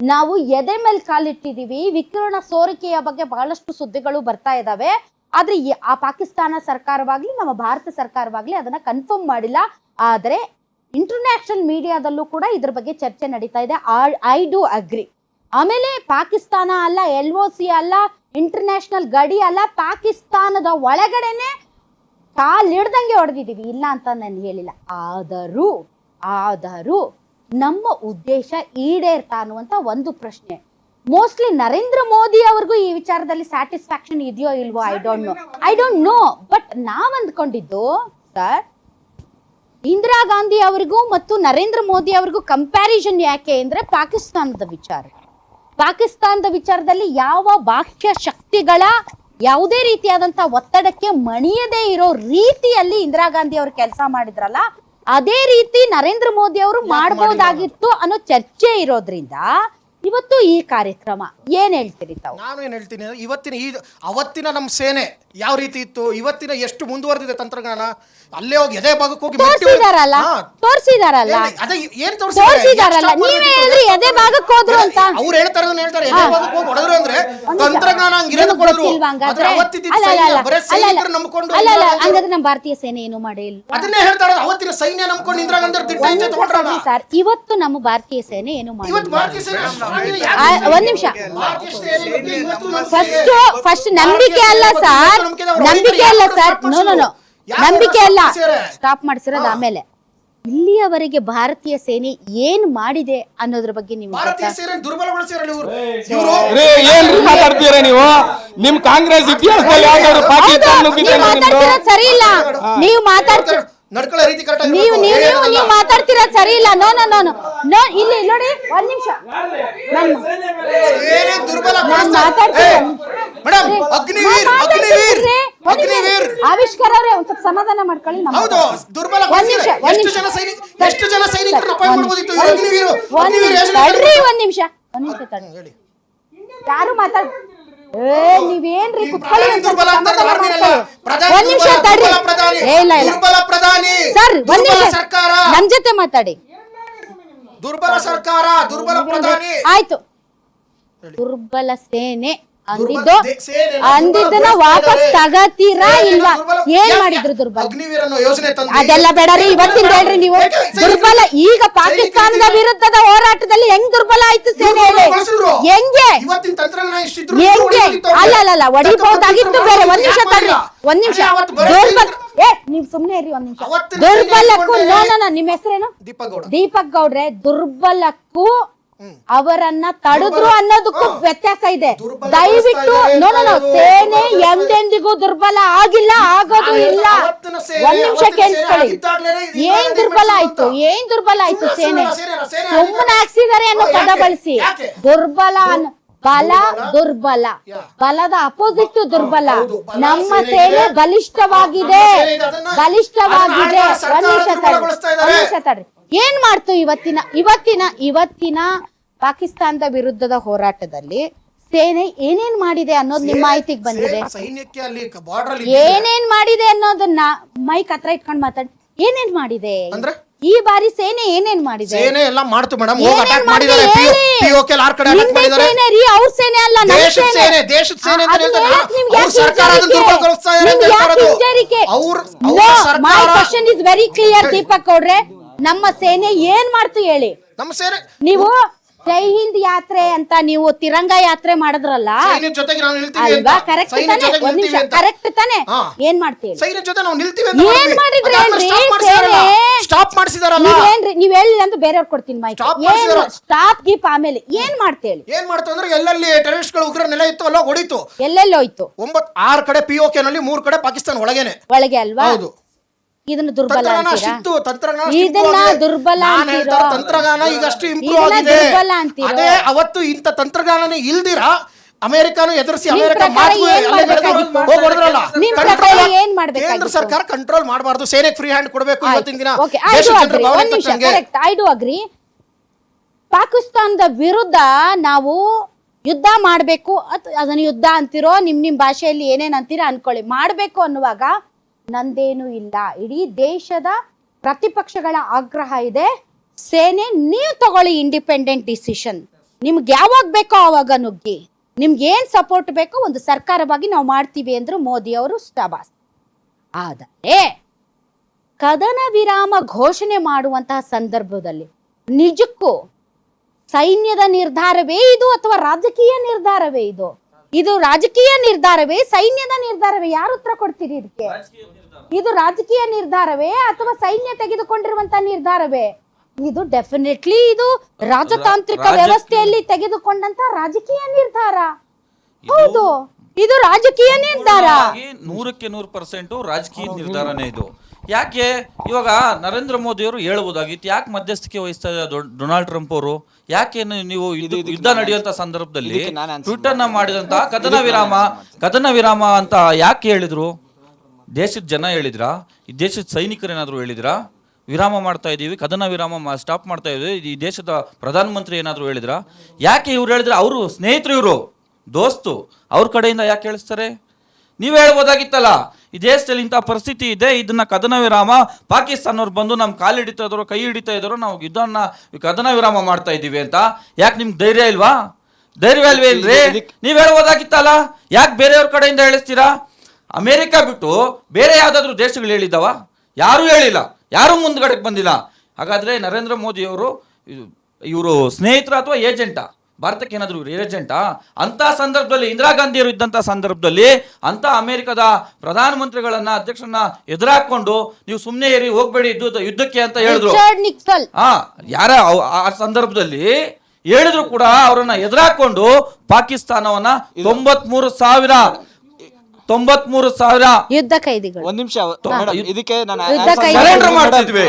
ನಾವು ಎದೆ ಮೇಲೆ ಕಾಲಿಟ್ಟಿದೀವಿ. ವಿಕಿರಣ ಸೋರಿಕೆಯ ಬಗ್ಗೆ ಬಹಳಷ್ಟು ಸುದ್ದಿಗಳು ಬರ್ತಾ ಇದಾವೆ. ಆದ್ರೆ ಆ ಪಾಕಿಸ್ತಾನ ಸರ್ಕಾರವಾಗ್ಲಿ ನಮ್ಮ ಭಾರತ ಸರ್ಕಾರವಾಗ್ಲಿ ಅದನ್ನ ಕನ್ಫರ್ಮ್ ಮಾಡಿಲ್ಲ. ಆದ್ರೆ ಇಂಟರ್ನ್ಯಾಷನಲ್ ಮೀಡಿಯಾದಲ್ಲೂ ಕೂಡ ಇದ್ರ ಬಗ್ಗೆ ಚರ್ಚೆ ನಡೀತಾ ಇದೆ. I do agri. ಆಮೇಲೆ ಪಾಕಿಸ್ತಾನ ಅಲ್ಲ, LOC ಅಲ್ಲ, ಇಂಟರ್ನ್ಯಾಷನಲ್ ಗಡಿ ಅಲ್ಲ, ಪಾಕಿಸ್ತಾನದ ಒಳಗಡೆನೆ ಕಾಲಿಡ್ದಂಗೆ ಹೊಡೆದಿದ್ದೀವಿ, ಇಲ್ಲ ಅಂತ ನಾನು ಹೇಳಿಲ್ಲ. ಆದರೂ ನಮ್ಮ ಉದ್ದೇಶ ಈಡೇರ್ತಾ ಅನ್ನುವಂತ ಒಂದು ಪ್ರಶ್ನೆ. ಮೋಸ್ಟ್ಲಿ ನರೇಂದ್ರ ಮೋದಿ ಅವ್ರಿಗೂ ಈ ವಿಚಾರದಲ್ಲಿ ಸ್ಯಾಟಿಸ್ಫ್ಯಾಕ್ಷನ್ ಇದೆಯೋ ಇಲ್ವೋ ಐ ಡೋಂಟ್ ನೋ. ಬಟ್ ನಾವ್ ಅಂದ್ಕೊಂಡಿದ್ದು ಸರ್, ಇಂದಿರಾ ಗಾಂಧಿ ಅವರಿಗೂ ಮತ್ತು ನರೇಂದ್ರ ಮೋದಿ ಅವ್ರಿಗೂ ಕಂಪ್ಯಾರಿಸನ್ ಯಾಕೆ ಅಂದ್ರೆ ಪಾಕಿಸ್ತಾನದ ವಿಚಾರದಲ್ಲಿ ಯಾವ ಬಾಹ್ಯ ಶಕ್ತಿಗಳ ಯಾವುದೇ ರೀತಿಯಾದಂತಹ ಒತ್ತಡಕ್ಕೆ ಮಣಿಯದೇ ಇರೋ ರೀತಿಯಲ್ಲಿ ಇಂದಿರಾ ಗಾಂಧಿ ಅವರು ಕೆಲಸ ಮಾಡಿದ್ರಲ್ಲ, ಅದೇ ರೀತಿ ನರೇಂದ್ರ ಮೋದಿ ಅವರು ಮಾಡಬಹುದಾಗಿತ್ತು ಅನ್ನೋ ಚರ್ಚೆ ಇರೋದ್ರಿಂದ ಇವತ್ತು ಈ ಕಾರ್ಯಕ್ರಮ. ಏನ್ ಹೇಳ್ತೀರಿ ತಾವು? ನಾನು ಏನ್ ಹೇಳ್ತೀನಿ, ಅವತ್ತಿನ ನಮ್ಮ ಸೇನೆ ಯಾವ ರೀತಿ ಇತ್ತು, ಇವತ್ತಿನ ಎಷ್ಟು ಮುಂದುವರೆದಿದೆ ತಂತ್ರಜ್ಞಾನ. ಅಲ್ಲೇ ಹೋಗಿ ಎದೆ ಭಾಗಕ್ಕೆ ಹೋಗಿ ತೋರಿಸಿದಾರಲ್ಲ, ಅದೇ ಏನ್ ತೋರಿಸಿದಾರಲ್ಲ. ನೀವೇ ಹೇಳಿದ್ರಿ ಎದೆ ಭಾಗಕ್ಕೆ ಹೋದ್ರು ಅಂತ. ಅವ್ರು ಹೇಳ್ತಾರೆ ಎದೆ ಭಾಗಕ್ಕೆ ಹೋಗಿ ಹೊಡೆದ್ರು ಅಂದ್ರೆ ತಂತ್ರಜ್ಞಾನ ಹಂಗಿರೋದು ಕೊಡೋದು. ನಂಬ್ಕೊಂಡು ಹಂಗಾದ್ರೆ ನಮ್ಮ ಭಾರತೀಯ ಸೇನೆ ಏನು ಮಾಡಿಲ್ಲ. ಅದನ್ನೇ ಹೇಳ್ತಾರೆ, ಅವತ್ತಿನ ಸೈನ್ಯ ನಂಬ್ಕೊಂಡು ಇಂದಿರಾ ಗಾಂಧಿ ಸರ್. ಇವತ್ತು ನಮ್ಮ ಭಾರತೀಯ ಸೇನೆ ಏನು ಮಾಡಿಲ್ಲ. ಒಂದ್ ನಿಮಿಷ, ಫಸ್ಟ್ ನಂಬಿಕೆ ಅಲ್ಲ ಸರ್, ನಂಬಿಕೆ ಅಲ್ಲ ಸರ್, ನೋ ನಂಬಿಕೆ ಅಲ್ಲ, ಸ್ಟಾಪ್ ಮಾಡಿಸಿರೋದು ಆಮೇಲೆ. ಇಲ್ಲಿಯವರೆಗೆ ಭಾರತೀಯ ಸೇನೆ ಏನ್ ಮಾಡಿದೆ ಅನ್ನೋದ್ರ ಬಗ್ಗೆ ನೀವು ಮಾತಾಡ್ತೀರ ನೀವು? ನಿಮ್ ಕಾಂಗ್ರೆಸ್ ಸರಿ ಇಲ್ಲ, ನೀವು ಮಾತಾಡ್ತೀರ, ನೀವು ಮಾತಾಡ್ತಿರೋದು ಸರಿ ಇಲ್ಲ. ನೋ ಇಲ್ಲಿ ನೋಡಿ, ಒಂದ್ ನಿಮಿಷ ಆವಿಷ್ಕಾರ ಅವ್ರೆ ಒಂದ್ ಸ್ವಲ್ಪ ಸಮಾಧಾನ ಮಾಡ್ಕೊಳ್ಳಿ. ಒಂದ್ ನಿಮಿಷ ಯಾರು ಮಾತಾಡ, ನೀವೇನ್ರಿ ಕುತ್ಕೊಳ್ಳಿ, ಒಂದ್ ನಿಮಿಷ ತಡ್ರಿ. ಸರ್ ಒಂದ್ ನಿಮಿಷ ನಮ್ ಜೊತೆ ಮಾತಾಡಿ. ದುರ್ಬಲ ಸರ್ಕಾರ, ದುರ್ಬಲ ಪ್ರಧಾನಿ. ಆಯ್ತು, ದುರ್ಬಲ ಸೇನೆ ಅಂದಿದ್ದನ್ನ ವಾಪಸ್ ತಗತೀರಾ ಇಲ್ವಾ? ಏನ್ ಮಾಡಿದ್ರು ದುರ್ಬಲ? ಅದೆಲ್ಲ ಬೇಡರಿ, ಇವತ್ತಿಂದ ಹೇಳ್ರಿ ನೀವು. ದುರ್ಬಲ ಈಗ ಪಾಕಿಸ್ತಾನದ ವಿರುದ್ಧದ ಹೋರಾಟದಲ್ಲಿ ಹೆಂಗ್ ದುರ್ಬಲ ಆಯ್ತು ಸೇನೆ ಹೇಳಿ? ಹೆಂಗೆ ಅಲ್ಲ ಹೊಡಿಬಹುದಾಗಿತ್ತು ಬೇರೆ. ಒಂದ್ ನಿಮಿಷ ತಡ್ರಿ, ಒಂದ್ ನಿಮಿಷ. ದುರ್ಬಲ ನೀವ್ ಸುಮ್ನೆ ಇರ್ರಿ ಒಂದ್ ನಿಮಿಷ. ದುರ್ಬಲಕ್ಕೂ ನಿಮ್ಮ ಹೆಸರೇನು? ದೀಪಕ್ ಗೌಡ್ರೆ. ದುರ್ಬಲಕ್ಕೂ ಅವರನ್ನ ತಡೆದ್ರು ಅನ್ನೋದಕ್ಕೂ ವ್ಯತ್ಯಾಸ ಇದೆ. ದುರ್ಬಲಗೊಳಿಸ್ತಾ ದಯವಿಟ್ಟು ಇದ್ದಾರೆ ಅಂತ ನೋಡೋಣ, ಹೇಳೋದು. ಸೇನೆ ಎಂದೆಂದಿಗೂ ದುರ್ಬಲ ಆಗಿಲ್ಲ, ಆಗೋದು ಇಲ್ಲ. ಅವತ್ತಿನ ಸೇನೆ, ಒಂದ್ ನಿಮಿಷ ಅವತ್ತಿನ ಕೇಳಿಸ್ಕೊಳ್ಳಿ. ಸೇನೆ ಆಗಿದ್ದಾಗ್ಲೇನೆ ಇದು ಏನ್ ಇವಾಗ ದುರ್ಬಲ ನಿರ್ಮಿಸಿದ್ದು ಆಯ್ತು, ಅಂತ. ಏನ್ ದುರ್ಬಲ ಆಯ್ತು ಸೇನೆ? ಸೇನೆ ಸುಮ್ಮನೆ ಹಾಕ್ಸಿದಾರೆ ಅನ್ನೋ ಪದ ಯಾಕೆ? ಬಳಸಿ. ಯಾಕೆ? ದುರ್ಬಲ ಬಲ ದುರ್ಬಲ, ಬಲದ ಅಪೋಸಿಟ್ ದುರ್ಬಲ. ಹೌದು, ಬಲ ನಮ್ಮ ಸೇನೆ ಸೇನೆ ಇದೆ. ಬಲಿಷ್ಠವಾಗಿದೆ, ನಮ್ಮ ಸೇನೆ ಇದೆ. ಬಲಿಷ್ಠವಾಗಿದೆ. ಅದನ್ನ ಒಂದ್ ನಿಮಿಷ ಸರ್ಕಾರ ತಡ್ರಿ, ದುರ್ಬಲಗೊಳಿಸ್ತಾ ಒಂದ್ ಇದ್ದಾರೆ. ನಿಮಿಷ ತಡ್ರಿ. ಏನ್ ಮಾಡ್ತು ಇವತ್ತಿನ ಪಾಕಿಸ್ತಾನದ ವಿರುದ್ಧದ ಹೋರಾಟದಲ್ಲಿ ಸೇನೆ ಏನೇನ್ ಮಾಡಿದೆ ಅನ್ನೋದು ನಿಮ್ಮ ಮಾಹಿತಿಗೆ ಬಂದಿದೆ. ಸೈನ್ಯಕ್ಕೆ ಅಲ್ಲಿ ಬಾರ್ಡರ್ ಅಲ್ಲಿ ಏನೇನ್ ಮಾಡಿದೆ ಅನ್ನೋದನ್ನ ಮೈಕ್ ಹತ್ರ ಇಟ್ಕೊಂಡ್ ಮಾತಾಡಿ. ಏನೇನ್ ಮಾಡಿದೆ ಅಂದ್ರೆ? ಈ ಬಾರಿ ಸೇನೆ ಏನೇನ್ ಮಾಡಿದೆ? ಸೇನೆ ಎಲ್ಲ ಮಾಡ್ತು ಮೇಡಮ್, ಹೋಗಿ ಏನೇನ್ ಅಟ್ಯಾಕ್ ಮಾಡಿದೆ ಮಾಡಿದ್ದಾರೆ. ಹೇಳಿ? POK ಆರ್ ಕಡೆ ಅಟ್ಯಾಕ್ ನಿಮ್ದೇ ಮಾಡಿದ್ದಾರೆ. ಸೇನೆ ರೀ, ಅವ್ರ ಸೇನೆ ಅಲ್ಲ, ನಮ್ಮ ದೇಶದ ಸೇನೆ, ದೇಶದ ಸೇನೆ ಅಂತ ಅದನ್ನ ಹೇಳ್ತಾರೆ. ಹೇಳಕ್ ನಿಮ್ಗೆ ಅವ್ರ ಯಾಕೆ ಸರ್ಕಾರ ಅದನ್ನ ಹಿಂಜರಿಕೆ? ದುರ್ಬಲಗೊಳಿಸ್ತಾ ಇದೆ ಅಂತ ನಿಮ್ಗೆ ಯಾಕೆ ಹೇಳ್ತಾರೆ ಅದು. ಹಿಂಜರಿಕೆ? ಅವ್ರ No, ಸರ್ಕಾರ my question is very clear, Deepak ಗೌಡ್ರೆ. ನಮ್ಮ ಸೇನೆ ಏನ್ ಮಾಡ್ತು ಹೇಳಿ? ನಮ್ಮ ಸೇನೆ ನೀವು ಜೈ ಹಿಂದ್ ಯಾತ್ರೆ ಅಂತ ನೀವು ತಿರಂಗ ಯಾತ್ರೆ ಮಾಡಿದ್ರಲ್ಲ ಸೈನ್ಯದ ಜೊತೆಗೆ ನಾವು ನಿಲ್ತೀವಿ ಅಂತ. ಅಲ್ವಾ? ಕರೆಕ್ಟ್ ಸೈನ್ಯದ ತಾನೆ? ಜೊತೆಗೆ ಒಂದ್ ನಿಮಿಷ, ನಿಲ್ತೀವಿ ಅಂತ. ಕರೆಕ್ಟ್ ತಾನೆ? ಹಾ. ಏನ್ ಮಾಡ್ತೀವಿ? ಸೈನ್ಯದ ಜೊತೆ ನಾವು ನಿಲ್ತೀವಿ ಅಂತ ಏನ್ ಮಾಡಿದ್ರಿ ಏನ್ರಿ ಸೇನೆ? ಸ್ಟಾಪ್ ಮಾಡಿಸಿದಾರಲ್ಲ. ನೀವೇನ್ರಿ, ನೀವ್ ಹೇಳಿಲ್ಲ ಅಂತ ಬೇರೆಯವ್ರು ಕೊಡ್ತೀನಿ ಮಾಹಿತಿ. Stop ಏನು ಮಾಡ್ಸಿದಾರ. ಸ್ಟಾಪ್ ಗೀಪ್ ಆಮೇಲೆ ಏನ್ ಮಾಡ್ತೇಳಿ? ಏನ್ ಮಾಡ್ತು ಅಂದ್ರೆ ಎಲ್ಲೆಲ್ಲಿ ಟೆರರಿಸ್ಟ್ ಗಳು ಉಗ್ರ ನೆಲೆ ಇತ್ತು ಅಲ್ಲ ಹೊಡಿತು. ಎಲ್ಲೆಲ್ಲೋಯ್ತು? 6 ಕಡೆ POK ನಲ್ಲಿ 3 ಕಡೆ ಪಾಕಿಸ್ತಾನ ಒಳಗೇನೆ. ಒಳಗೆ ಅಲ್ವಾ? ಹೌದು. ಇದನ್ನ ದುರ್ಬಲ ತಂತ್ರಜ್ಞಾನ ಅಂತೀರಾ? ಶಿಸ್ತು, ತಂತ್ರಜ್ಞಾನ ಇದನ್ನ ದುರ್ಬಲ ನಾನು ಅಂತೀರೋ? ಹೇಳ್ತಾರೆ ತಂತ್ರಜ್ಞಾನ ಈಗಷ್ಟು ಇಂಪ್ರೂವ್ ಇದನ್ನ ಆಗಿದೆ. ದುರ್ಬಲ ಅಂತೀರೋ? ಅದೇ ಅವತ್ತು ಇಂಥ ತಂತ್ರಜ್ಞಾನನೇ ಇಲ್ದಿರ ಅಮೆರಿಕಾನು ಎದುರಿಸಿ ನಿಮ್ ಅಮೆರಿಕ ಪ್ರಕಾರ ಮಾತು ಏನ್ ಮಾಡ್ಬೇಕಾಗಿತ್ತು? ಹೋಗಿ ಹೊಡೆದ್ರಲ್ಲ. ನಿಮ್ Control ಪ್ರಕಾರ ಮಾಡ್- ಏನ್ ಮಾಡ್ಬೇಕಾಗಿತ್ತು? ಕೇಂದ್ರ ಸರ್ಕಾರ ಕಂಟ್ರೋಲ್ ಮಾಡಬಾರ್ದು, ಸೇನೆಗೆ ಫ್ರೀ ಹ್ಯಾಂಡ್ ಕೊಡಬೇಕು ಇವತ್ತಿನ ದಿನ. Okay, I ದೇಶದ do ಜನರ agree. ಭಾವನೆ ಒಂದ್ ನಿಮಿಷ, ತಕ್ಕಂಗೆ. correct, I do agree. ಪಾಕಿಸ್ತಾನದ ವಿರುದ್ಧ ನಾವು ಯುದ್ಧ ಮಾಡಬೇಕು, ಅದನ್ನ ಯುದ್ಧ ಅಂತಿರೋ ನಿಮ್ ಭಾಷೆಯಲ್ಲಿ ಏನೇನ್ ಅಂತೀರಾ ಅನ್ಕೊಳ್ಳಿ, ಮಾಡಬೇಕು ಅನ್ನುವಾಗ ನಂದೇನು ಇಲ್ಲ. ಇಡೀ ದೇಶದ ಪ್ರತಿಪಕ್ಷಗಳ ಆಗ್ರಹ ಇದೆ. ಸೇನೆ ನೀವು ತಗೊಳ್ಳಿ ಇಂಡಿಪೆಂಡೆಂಟ್ ಡಿಸಿಷನ್. ನಿಮ್ಗೆ ಯಾವಾಗ ಬೇಕೋ ಆವಾಗ ನುಗ್ಗಿ, ನಿಮ್ಗೆ ಏನ್ ಸಪೋರ್ಟ್ ಬೇಕೋ ಒಂದು ಸರ್ಕಾರವಾಗಿ ನಾವು ಮಾಡ್ತೀವಿ ಅಂದ್ರು ಮೋದಿ ಅವರು ಸ್ಟಾಬಾಸ್. ಆದರೆ ಕದನ ವಿರಾಮ ಘೋಷಣೆ ಮಾಡುವಂತಹ ಸಂದರ್ಭದಲ್ಲಿ ನಿಜಕ್ಕೂ ಸೈನ್ಯದ ನಿರ್ಧಾರವೇ ಇದು ಅಥವಾ ರಾಜಕೀಯ ನಿರ್ಧಾರವೇ ಇದು? ಇದು ರಾಜಕೀಯ ನಿರ್ಧಾರವೇ, ಸೈನ್ಯದ ನಿರ್ಧಾರವೇ? ಯಾರು ಉತ್ತರ ಕೊಡ್ತೀರಿ ಇದಕ್ಕೆ? ಇದು ರಾಜಕೀಯ ನಿರ್ಧಾರವೇ ಅಥವಾ ಸೈನ್ಯ ತೆಗೆದುಕೊಂಡಿರುವಂತಹ ನಿರ್ಧಾರವೇ? ಇದು ಡೆಫಿನೆಟ್ಲಿ ಇದು ರಾಜತಾಂತ್ರಿಕ ವ್ಯವಸ್ಥೆಯಲ್ಲಿ ತೆಗೆದುಕೊಂಡಂತ ರಾಜಕೀಯ ನಿರ್ಧಾರ. ಹೌದು, ಇದು ರಾಜಕೀಯ ನಿರ್ಧಾರ. 100% ರಾಜಕೀಯ ನಿರ್ಧಾರನೇ ಇದು. ಯಾಕೆ ಇವಾಗ ನರೇಂದ್ರ ಮೋದಿ ಅವರು ಹೇಳ್ಬೋದಾಗಿತ್ತು, ಯಾಕೆ ಮಧ್ಯಸ್ಥಿಕೆ ವಹಿಸ್ತಾ ಇದ್ದಾರೆ ಡೊನಾಲ್ಡ್ ಟ್ರಂಪ್ ಅವರು? ಯಾಕೆ ನೀವು ಯುದ್ಧ ನಡೆಯುವಂತ ಸಂದರ್ಭದಲ್ಲಿ ಟ್ವಿಟರ್ ನ ಮಾಡಿದಂತ ಕದನ ವಿರಾಮ ಅಂತ ಯಾಕೆ ಹೇಳಿದ್ರು? ದೇಶದ ಜನ ಹೇಳಿದ್ರಾ? ಈ ದೇಶದ ಸೈನಿಕರೇನಾದ್ರು ಹೇಳಿದ್ರಾ ವಿರಾಮ ಮಾಡ್ತಾ ಇದೀವಿ, ಕದನ ವಿರಾಮ ಸ್ಟಾಪ್ ಮಾಡ್ತಾ ಇದೀವಿ? ಈ ದೇಶದ ಪ್ರಧಾನಮಂತ್ರಿ ಏನಾದ್ರು ಹೇಳಿದ್ರಾ? ಯಾಕೆ ಇವ್ರು ಹೇಳಿದ್ರೆ? ಅವರು ಸ್ನೇಹಿತರು, ಇವರು ದೋಸ್ತು, ಅವ್ರ ಕಡೆಯಿಂದ ಯಾಕೆ ಹೇಳಿಸ್ತಾರೆ? ನೀವೇ ಹೇಳ್ಬೋದಾಗಿತ್ತಲ್ಲ, ಈ ದೇಶದಲ್ಲಿ ಇಂಥ ಪರಿಸ್ಥಿತಿ ಇದೆ, ಇದನ್ನ ಕದನ ವಿರಾಮ, ಪಾಕಿಸ್ತಾನವ್ರು ಬಂದು ನಮ್ ಕಾಲು ಹಿಡಿತಾ ಇದ್ರು, ಕೈ ಹಿಡಿತಾ ಇದ್ರು, ನಾವು ಯುದ್ಧನ ಕದನ ವಿರಾಮ ಮಾಡ್ತಾ ಇದ್ದೀವಿ ಅಂತ. ಯಾಕೆ ನಿಮ್ಗೆ ಧೈರ್ಯ ಇಲ್ವಾ? ಧೈರ್ಯ ಇಲ್ವೇ ಇಲ್ರಿ? ನೀವ್ ಹೇಳ್ಬೋದಾಗಿತ್ತಲ್ಲ, ಯಾಕೆ ಬೇರೆಯವ್ರ ಕಡೆಯಿಂದ ಹೇಳಿಸ್ತೀರಾ? ಅಮೆರಿಕ ಬಿಟ್ಟು ಬೇರೆ ಯಾವ್ದಾದ್ರು ದೇಶಗಳು ಹೇಳಿದ್ದಾವ? ಯಾರೂ ಹೇಳಿಲ್ಲ, ಯಾರೂ ಮುಂದ್ಗಡೆಗೆ ಬಂದಿಲ್ಲ. ಹಾಗಾದ್ರೆ ನರೇಂದ್ರ ಮೋದಿ ಅವರು ಇವರು ಸ್ನೇಹಿತರ ಅಥವಾ ಏಜೆಂಟಾ? ಭಾರತಕ್ಕೆ ಏನಾದ್ರು ಏಜೆಂಟಾ? ಅಂತ ಸಂದರ್ಭದಲ್ಲಿ ಇಂದಿರಾ ಗಾಂಧಿಯವರು ಇದ್ದಂತ ಸಂದರ್ಭದಲ್ಲಿ ಅಂತ ಅಮೆರಿಕದ ಪ್ರಧಾನಮಂತ್ರಿಗಳನ್ನ, ಅಧ್ಯಕ್ಷರನ್ನ ಎದುರಾಕೊಂಡು ನೀವು ಸುಮ್ಮನೆ ಏರಿ ಹೋಗ್ಬೇಡಿ ಯುದ್ಧಕ್ಕೆ ಅಂತ ಹೇಳಿದ್ರು. ಯಾರ ಆ ಸಂದರ್ಭದಲ್ಲಿ ಹೇಳಿದ್ರು ಕೂಡ ಅವರನ್ನ ಎದುರಾಕೊಂಡು ಪಾಕಿಸ್ತಾನವನ್ನ 93,000 ಯುದ್ಧ ಕೈದಿಗಳು. ಒಂದ್ ನಿಮಿಷ ಇದಕ್ಕೆ ನಾನು ಸರೆಂಡರ್ ಮಾಡ್ತಿದ್ವಿ.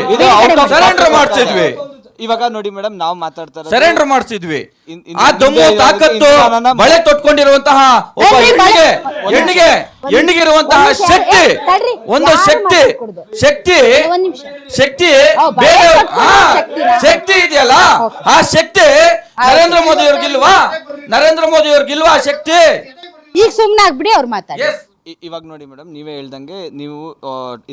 ಇವಾಗ ನೋಡಿ ಮೇಡಮ್, ನಾವು ಮಾತಾಡ್ತಾ ಸರೆಂಡರ್ ಮಾಡಿಸಿದ್ವಿ. ಆ ದಮ್ಮು ತಾಕತ್ತು ಬಳೆ ತೊಟ್ಕೊಂಡಿರುವಂತಹ ಒಬ್ಬ ಹೆಣ್ಣಿಗೆ ಇರುವಂತಹ ಶಕ್ತಿ ಬೇರೆ ಶಕ್ತಿ ಇದೆಯಲ್ಲ, ಆ ಶಕ್ತಿ ನರೇಂದ್ರ ಮೋದಿ ಅವ್ರಿಗಿಲ್ವಾ ಶಕ್ತಿ? ಈಗ ಸುಮ್ನೆ ಆಗ್ಬಿಡಿ, ಅವ್ರು ಮಾತಾಡಿ. ಇವಾಗ ನೋಡಿ ಮೇಡಮ್, ನೀವೇ ಹೇಳ್ದಂಗೆ ನೀವು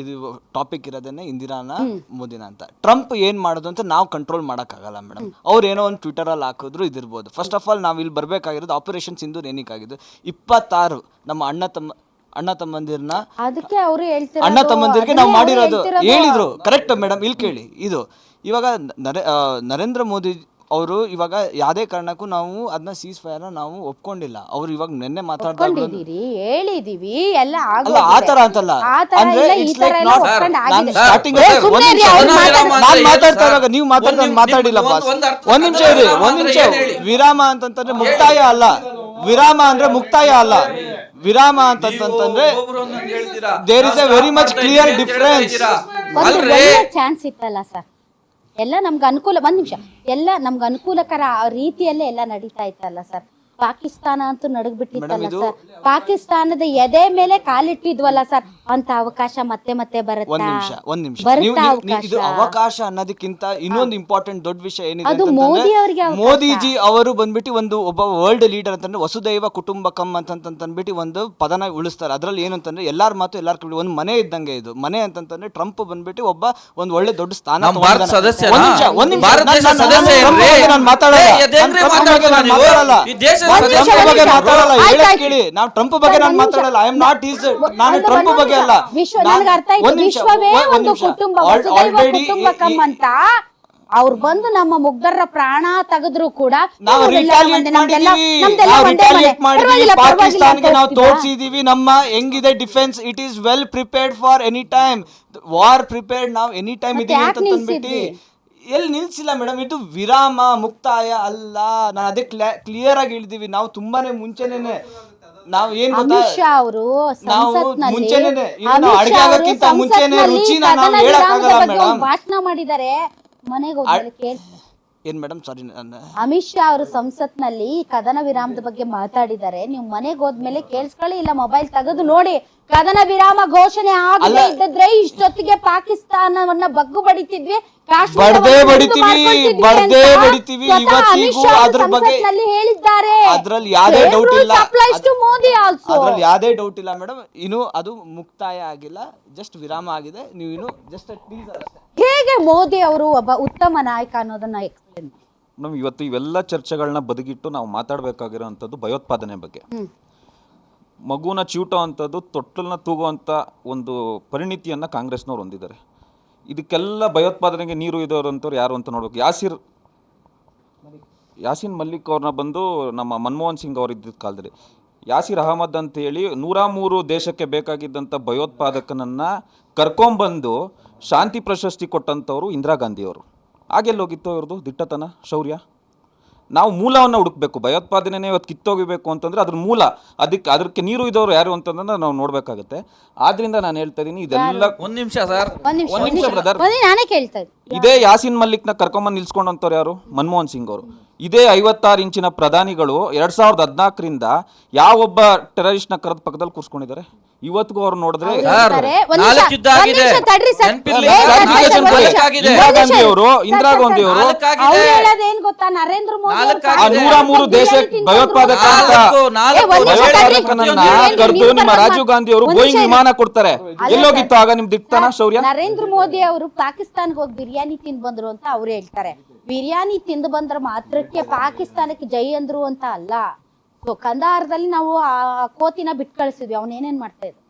ಇದು ಟಾಪಿಕ್ ಇರೋದನ್ನೇ ಇಂದಿರಾನ ಮೋದಿನ ಅಂತ. ಟ್ರಂಪ್ ಏನ್ ಮಾಡೋದು ಅಂತ ನಾವು ಕಂಟ್ರೋಲ್ ಮಾಡಕ್ಕಾಗಲ್ಲ ಮೇಡಮ್. ಅವ್ರು ಏನೋ ಒಂದು ಟ್ವಿಟರ್ ಅಲ್ಲಿ ಹಾಕಿದ್ರು ಇದಿರ್ಬೋದು. ಫಸ್ಟ್ ಆಫ್ ಆಲ್ ನಾವು ಇಲ್ಲಿ ಬರ್ಬೇಕಾಗಿರೋದು ಆಪರೇಷನ್ ಸಿಂಧೂರ್ ಏನಕ್ಕಾಗಿದ್ದು 26 ನಮ್ಮ ಅಣ್ಣ ತಮ್ಮಂದಿರನ್ನ ಅದಕ್ಕೆ ಅವರು ಹೇಳ್ತಾರೆ, ಅಣ್ಣ ತಮ್ಮಂದಿರಿಗೆ ನಾವು ಮಾಡಿರೋದು ಹೇಳಿದ್ರು. ಕರೆಕ್ಟ್ ಮೇಡಮ್, ಇಲ್ಲಿ ಕೇಳಿ. ಇದು ಇವಾಗ ನರೇಂದ್ರ ಮೋದಿ ಅವರು ಇವಾಗ ಯಾವುದೇ ಕಾರಣಕ್ಕೂ ನಾವು ಅದನ್ನ ಸೀಸ್ ಫೈರ್ನ ನಾವು ಒಪ್ಕೊಂಡಿಲ್ಲ. ಅವ್ರು ಇವಾಗ ನಿನ್ನೆ ಮಾತಾಡ್ತಾ ಒಪ್ಕೊಂಡಿದೀರಿ, ಹೇಳಿದೀವಿ, ಎಲ್ಲ ಅಲ್ಲ ಆ ತರ ಅಂತಲ್ಲ, ಅಂದ್ರೆ ಈ ತರ ಎಲ್ಲ ಒಪ್ಕೊಂಡು ಆಗಿದೆ. ಸ್ಟಾರ್ಟಿಂಗ್ ಏ, ಸುಮ್ನೆ ಇರಿ, ಅವ್ರು ನಾನು ಮಾತಾಡ್ತಾ ಇರುವಾಗ ನೀವು ಮಾತಾಡಿಲ್ಲ ಬಾಸ್. ಒಂದ್ ನಿಮಿಷ ಇರಿ, ಒಂದ್ ನಿಮಿಷ. ವಿರಾಮ ಅಂತಂತಂದ್ರೆ ಮುಕ್ತಾಯ ಅಲ್ಲ, ವಿರಾಮ ಅಂದ್ರೆ ಮುಕ್ತಾಯ ಅಲ್ಲ. ವಿರಾಮ ಅಂತಂತಂದ್ರೆ there is a very much clear difference. ಒಂದು ಒಳ್ಳೆ ಚಾನ್ಸ್ ಇತ್ತಲ್ಲ ಸರ್, ಎಲ್ಲ ನಮ್ಗೆ ಅನುಕೂಲ, ಒಂದ್ ನಿಮಿಷ, ಎಲ್ಲ ನಮ್ಗೆ ಅನುಕೂಲಕರ ರೀತಿಯಲ್ಲೇ ಎಲ್ಲ ನಡೀತಾ ಇತ್ತಲ್ಲ ಸರ್. ಪಾಕಿಸ್ತಾನ ಅಂತೂ ನಡಗ್ಬಿಟ್ಟಿತ್ತಲ್ಲ ಸರ್, ಪಾಕಿಸ್ತಾನದ ಎದೆ ಮೇಲೆ ಕಾಲಿಟ್ಟಿದ್ವಲ್ಲ ಸರ್, ಅಂತ ಅವಕಾಶ ಮತ್ತೆ ಮತ್ತೆ ಒಂದ್ ನಿಮಿಷ ಬರುತ್ತಾ ಇದು ಅವಕಾಶ ಅನ್ನೋದಕ್ಕಿಂತ ಇನ್ನೊಂದು ಇಂಪಾರ್ಟೆಂಟ್ ದೊಡ್ಡ ವಿಷಯ ಏನಿದೆ ಅದು ಮೋದಿ ಅವರಿಗೆ ಅಂತಂದ್ರೆ, ಮೋದಿಜಿ ಅವರು ಬಂದ್ಬಿಟ್ಟು ಒಬ್ಬ ವರ್ಲ್ಡ್ ಲೀಡರ್ ಅಂತಂದ್ರೆ ವಸುದೈವ ಕುಟುಂಬಕಂ ಅಂತಂದ್ಬಿಟ್ಟು ಒಂದು ಪದನ ಉಳಿಸ್ತಾರೆ. ಅದ್ರಲ್ಲಿ ಏನು ಅಂತಂದ್ರೆ ಎಲ್ಲಾರ ಮಾತು ಎಲ್ಲಾರ ಕೇಳಿ ಒಂದು ಮನೆ ಇದ್ದಂಗೆ. ಇದು ಮನೆ ಅಂತಂದ್ರೆ ಟ್ರಂಪ್ ಬಂದ್ಬಿಟ್ಟು ಒಂದು ಒಳ್ಳೆ ದೊಡ್ಡ ಸ್ಥಾನ. ನಮ್ಮ ಭಾರತ ಸದಸ್ಯ, ನಾನು ಮಾತಾಡಲ್ಲ, ಕೇಳಿ, ನಾವು ಟ್ರಂಪ್ ಬಗ್ಗೆ ನಾನು ಮಾತಾಡಲ್ಲ. ಐ ಆಮ್ ನಾಟ್ ಈಸ್, ನಾನು ಟ್ರಂಪ್ ಬಗ್ಗೆ ಅಲ್ಲ. ವಿಶ್ವವೇ ಒಂದು ಕುಟುಂಬ, ವಸುದೈವ ಕುಟುಂಬಕಂ ಅಂತ ಅವ್ರು ಬಂದು ನಮ್ಮ ಮುಗ್ಧರ ಪ್ರಾಣ ತೆಗೆದ್ರು ಕೂಡ ನಾವು ಪಾಕಿಸ್ತಾನ್ಗೆ ನಾವು ತೋರಿಸಿದೀವಿ ನಮ್ಮ ಹೆಂಗಿದೆ defence. It is well prepared for any time, war prepared. ನಾವು ಎನಿ ಟೈಮ್ ಇದೀವಿ ಅಂತ ಅಂದ್ಬಿಟ್ಟು ಎಲ್ಲಿ ನಿಲ್ಸಿಲ್ಲ ಮೇಡಮ್. ಇದು ವಿರಾಮ ಮುಕ್ತಾಯ ಅಲ್ಲ. ನಾನು ಅದೇ ಕ್ಲಿಯರ್ ಆಗಿ ಹೇಳಿದೀವಿ. ನಾವು ತುಂಬಾನೇ ಮುಂಚೆನೆ ನಾವು ಏನ್ ಗೊತ್ತಾ, ಅವರು ನಾವು ಮುಂಚೆನೆ ಅಡಿಗೆ ಆಗೋಕ್ಕಿಂತ ಮುಂಚೆನೆ ರುಚಿನ ನಾವು ಹೇಳಕ್ಕಾಗಲ್ಲ ಮೇಡಮ್. ಭಾಷಣ ಮಾಡಿದ್ದಾರೆ ಮನೆಗೆ ಹೋದ್ಮೇಲೆ ಕೇಳ್ತಾರೆ. ಏನ್ ಮೇಡಮ್, ಸಾರಿ, ಅಮಿತ್ ಶಾ ಅವರು ಸಂಸತ್ನಲ್ಲಿ ಕದನ ವಿರಾಮದ ಬಗ್ಗೆ ಮಾತಾಡಿದ್ದಾರೆ. ನೀವು ಮನೆಗೆ ಹೋದ್ಮೇಲೆ ಕೇಳಿಸ್ಕೊಳ್ಳಿ, ಇಲ್ಲ ಮೊಬೈಲ್ ತೆಗೆದು ನೋಡಿ. ಕದನ ವಿರಾಮ ಘೋಷಣೆ ಆಗದೆ ಇದ್ದಿದ್ರೆ ಇಷ್ಟೊತ್ತಿಗೆ ಪಾಕಿಸ್ತಾನವನ್ನ ಬಗ್ಗು ಬಡಿತಿದ್ವಿ, ಬಡ್ದೇ ಬಡಿತೀವಿ ಇವತ್ತಿಗೂ. ಅದ್ರ ಬಗ್ಗೆ ಹೇಳಿದ್ದಾರೆ, ಅದ್ರಲ್ಲಿ ಯಾವ್ದೇ ಡೌಟ್ ಇಲ್ಲ, ಮೋದಿ ಆಲ್ಸೋ ಅದ್ರಲ್ಲಿ ಯಾವ್ದೇ ಡೌಟ್ ಇಲ್ಲ ಮೇಡಮ್. ಇನ್ನು ಅದು ಮುಕ್ತಾಯ ಆಗಿಲ್ಲ, ಜಸ್ಟ್ ವಿರಾಮ ಆಗಿದೆ. ನೀವು ಇನ್ನು ಜಸ್ಟ್ ಟೀಸರ್ ಅಷ್ಟೇ. ಹೇಗೆ ಮೋದಿ ಅವರು ಒಬ್ಬ ಉತ್ತಮ ನಾಯಕ ಅನ್ನೋದನ್ನ ಎಕ್ಸ್ಪ್ಲೇನ್ ಮಾಡಿ. ನಾವು ಇವತ್ತು ಇವೆಲ್ಲ ಚರ್ಚೆಗಳನ್ನ ಬದಿಗಿಟ್ಟು ನಾವು ಮಾತಾಡಬೇಕಾಗಿರೋಂಥದ್ದು ಭಯೋತ್ಪಾದನೆ ಬಗ್ಗೆ. ಮಗುನ ಚಿವುಟೋ ಅಂಥದ್ದು ತೊಟ್ಟಲನ್ನ ತೂಗುವಂಥ ಒಂದು ಪರಿಣಿತಿಯನ್ನು ಕಾಂಗ್ರೆಸ್ನವ್ರು ಹೊಂದಿದ್ದಾರೆ. ಇದಕ್ಕೆಲ್ಲ ಭಯೋತ್ಪಾದನೆಗೆ ನೀರು ಇದ್ದವ್ರಂಥವ್ರು ಯಾರು ಅಂತ ನೋಡ್ಬೇಕು. ಯಾಸೀನ್ ಮಲ್ಲಿಕ್ ಅವ್ರನ್ನ ಬಂದು ನಮ್ಮ ಮನಮೋಹನ್ ಸಿಂಗ್ ಅವರು ಇದ್ದಿದ್ದ ಕಾಲದಲ್ಲಿ ಯಾಸಿರ್ ಅಹಮದ್ ಅಂತೇಳಿ 103 ದೇಶಕ್ಕೆ ಬೇಕಾಗಿದ್ದಂಥ ಭಯೋತ್ಪಾದಕನನ್ನು ಕರ್ಕೊಂಬಂದು ಶಾಂತಿ ಪ್ರಶಸ್ತಿ ಕೊಟ್ಟಂಥವ್ರು ಇಂದಿರಾ ಗಾಂಧಿಯವರು. ಹಾಗೆಲ್ಲೋಗಿತ್ತು ಅವ್ರದ್ದು ದಿಟ್ಟತನ, ಶೌರ್ಯ? ನಾವು ಮೂಲವನ್ನು ಹುಡುಕ್ಬೇಕು. ಭಯೋತ್ಪಾದನೆ ಇವತ್ತು ಕಿತ್ತೋಗಿಬೇಕು ಅಂತಂದ್ರೆ ಅದ್ರ ಮೂಲ, ಅದಕ್ಕೆ ನೀರು ಇದ್ದವ್ರು ಯಾರು ಅಂತಂದ್ರೆ ನಾವು ನೋಡ್ಬೇಕಾಗತ್ತೆ. ಆದ್ರಿಂದ ನಾನು ಹೇಳ್ತಾ ಇದೀನಿ, ಇದೆಲ್ಲ ಒಂದ್ ನಿಮಿಷ ಸರ್, ಒಂದ್ ನಿಮಿಷ ಬ್ರದರ್. ನಾನೇ ಕೇಳ್ತಾ ಇದ್ದೆ, ಇದೇ ಯಾಸೀನ್ ಮಲ್ಲಿಕ್ನ ಕರ್ಕೊಂಬಂದು ನಿಲ್ಸ್ಕೊಂಡಂತವ್ರು ಯಾರು? ಮನಮೋಹನ್ ಸಿಂಗ್ ಅವರು. ಇದೇ 56 ಇಂಚಿನ ಪ್ರಧಾನಿಗಳು 2014ರಿಂದ ಯಾವೊಬ್ಬ ಟೆರರಿಸ್ಟ್ ನ ಕರೆದ ಪಕ್ಕದಲ್ಲಿ ಕೂರ್ಸ್ಕೊಂಡಿದ್ದಾರೆ? ಇವತ್ತಿಗೂ ಅವ್ರು ನೋಡಿದ್ರೆ ಇಂದಿರಾ ಗಾಂಧಿ ಅವರು ಏನ್ ಗೊತ್ತಾ, ನರೇಂದ್ರ ಮೋದಿ 103 ದೇಶ ಭಯೋತ್ಪಾದಕನನ್ನ ಕರೆದು ನಿಮ್ಮ ರಾಜೀವ್ ಗಾಂಧಿ ಅವರು ಬೋಯಿಂಗ್ ವಿಮಾನ ಕೊಡ್ತಾರೆ. ಎಲ್ಲೋಗಿತ್ತು ಆಗ ನಿಮ್ ದಿಟ್ಟತನ, ಶೌರ್ಯ? ನರೇಂದ್ರ ಮೋದಿ ಅವರು ಪಾಕಿಸ್ತಾನ್ಗೆ ಹೋಗಿ ಬಿರಿಯಾನಿ ತಿಂದು ಬಂದ್ರು ಅಂತ ಅವ್ರು ಹೇಳ್ತಾರೆ. ಬಿರಿಯಾನಿ ತಿಂದು ಬಂದ್ರ ಮಾತ್ರಕ್ಕೆ ಪಾಕಿಸ್ತಾನಕ್ಕೆ ಜೈ ಅಂದ್ರು ಅಂತ ಅಲ್ಲ. ಕಂದಾಹಾರದಲ್ಲಿ ನಾವು ಆ ಕೋತಿನ ಬಿಟ್ಟು ಕಳಿಸಿದ್ವಿ, ಅವನೇನೇನ್ ಮಾಡ್ತಾ ಇದ್ರು,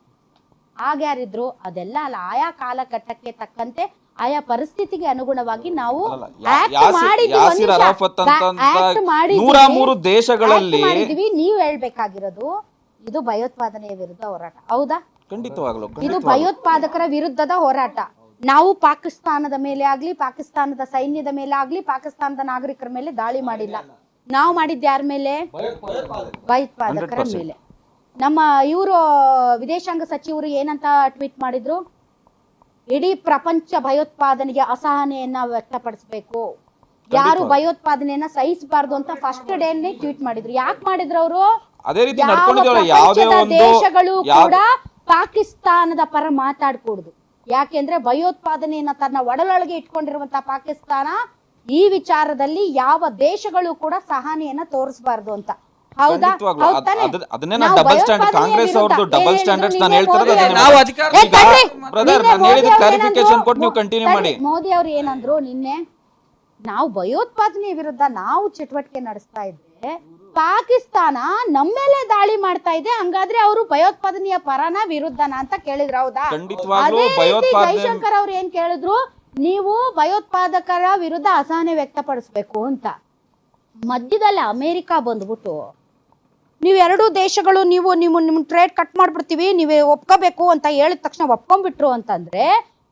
ಆಗ ಯಾರಿದ್ರು ಅದೆಲ್ಲ ಅಲ್ಲ. ಆಯಾ ಕಾಲಘಟ್ಟಕ್ಕೆ ತಕ್ಕಂತೆ ಆಯಾ ಪರಿಸ್ಥಿತಿಗೆ ಅನುಗುಣವಾಗಿ ನಾವು ಯಾಸಿರ್ ಅರಾಫತ್ ಅಂತ 103 ದೇಶಗಳಲ್ಲಿ ಮಾಡಿದ್ವಿ. ನೀವು ಹೇಳ್ಬೇಕಾಗಿರೋದು ಇದು ಭಯೋತ್ಪಾದನೆಯ ವಿರುದ್ಧ ಹೋರಾಟ, ಹೌದಾ? ಖಂಡಿತವಾಗ್ಲೂ ಇದು ಭಯೋತ್ಪಾದಕರ ವಿರುದ್ಧದ ಹೋರಾಟ. ನಾವು ಪಾಕಿಸ್ತಾನದ ಮೇಲೆ ಆಗ್ಲಿ, ಪಾಕಿಸ್ತಾನದ ಸೈನ್ಯದ ಮೇಲೆ ಆಗ್ಲಿ, ಪಾಕಿಸ್ತಾನದ ನಾಗರಿಕರ ಮೇಲೆ ದಾಳಿ ಮಾಡಿಲ್ಲ. ನಾವು ಮಾಡಿದ್ದ ಯಾರ ಮೇಲೆ? ಭಯೋತ್ಪಾದಕರ ಮೇಲೆ. ನಮ್ಮ ಇವರು ವಿದೇಶಾಂಗ ಸಚಿವರು ಏನಂತ ಟ್ವೀಟ್ ಮಾಡಿದ್ರು? ಇಡೀ ಪ್ರಪಂಚ ಭಯೋತ್ಪಾದನೆಗೆ ಅಸಹನೆಯನ್ನ ವ್ಯಕ್ತಪಡಿಸಬೇಕು, ಯಾರು ಭಯೋತ್ಪಾದನೆಯನ್ನ ಸಹಿಸಬಾರ್ದು ಅಂತ ಫಸ್ಟ್ ಡೇನೇ ಟ್ವೀಟ್ ಮಾಡಿದ್ರು. ಯಾಕೆ ಮಾಡಿದ್ರು ಅವರು? ಅದೇ ರೀತಿ ನಡ್ಕೊಂಡಿದ್ದಾರೆ. ಯಾವುದೇ ಒಂದು ದೇಶಗಳು ಕೂಡ ಪಾಕಿಸ್ತಾನದ ಪರ ಮಾತಾಡ್ಕೂಡುದು. ಯಾಕೆಂದ್ರೆ ಭಯೋತ್ಪಾದನೆಯನ್ನ ತನ್ನ ಒಡಲೊಳಗೆ ಇಟ್ಕೊಂಡಿರುವಂತಹ ಪಾಕಿಸ್ತಾನ ಈ ವಿಚಾರದಲ್ಲಿ ಯಾವ ದೇಶಗಳು ಕೂಡ ಸಹನೆಯನ್ನ ತೋರಿಸಬಾರ್ದು ಅಂತ. ಹೌದಾ? ಅದನ್ನೇ ನಾನು ಡಬಲ್ ಸ್ಟ್ಯಾಂಡರ್ಡ್, ಕಾಂಗ್ರೆಸ್ ಅವ್ರದ್ದು ಡಬಲ್ ಸ್ಟ್ಯಾಂಡರ್ಡ್ಸ್ ನಾನು ಹೇಳ್ತಿರೋದು. ಬ್ರದರ್, ನಾನು ಹೇಳಿದ ಕ್ಲಾರಿಫಿಕೇಶನ್ ಕೊಟ್ಟು ನೀವು ಕಂಟಿನ್ಯೂ ಮಾಡಿ. ಮೋದಿ ಅವರು ಏನಂದ್ರು ನಿನ್ನೆ, ನಾವು ಭಯೋತ್ಪಾದನೆ ವಿರುದ್ಧ ನಾವು ಚಟುವಟಿಕೆ ನಡೆಸ್ತಾ ಇದ್ರೆ ಪಾಕಿಸ್ತಾನ ನಮ್ಮ ಮೇಲೆ ದಾಳಿ ಮಾಡ್ತಾ ಇದೆ, ಹಂಗಾದ್ರೆ ಅವರು ಭಯೋತ್ಪಾದನೆಯ ಪರನ ವಿರುದ್ಧನ ಅಂತ ಕೇಳಿದ್ರು, ಹೌದಾ? ಜೈಶಂಕರ್ ಅವ್ರು ಏನ್ ಕೇಳಿದ್ರು, ನೀವು ಭಯೋತ್ಪಾದಕರ ವಿರುದ್ಧ ಅಸಹನೆ ವ್ಯಕ್ತಪಡಿಸ್ಬೇಕು ಅಂತ. ಮಧ್ಯದಲ್ಲಿ ಅಮೇರಿಕಾ ಬಂದ್ಬಿಟ್ಟು ನೀವು ಎರಡೂ ದೇಶಗಳು ನಿಮ್ಮ ಟ್ರೇಡ್ ಕಟ್ ಮಾಡ್ಬಿಡ್ತೀವಿ, ನೀವೇ ಒಪ್ಕೋಬೇಕು ಅಂತ ಹೇಳಿದ ತಕ್ಷಣ ಒಪ್ಕೊಂಡ್ಬಿಟ್ರು ಅಂತಂದ್ರೆ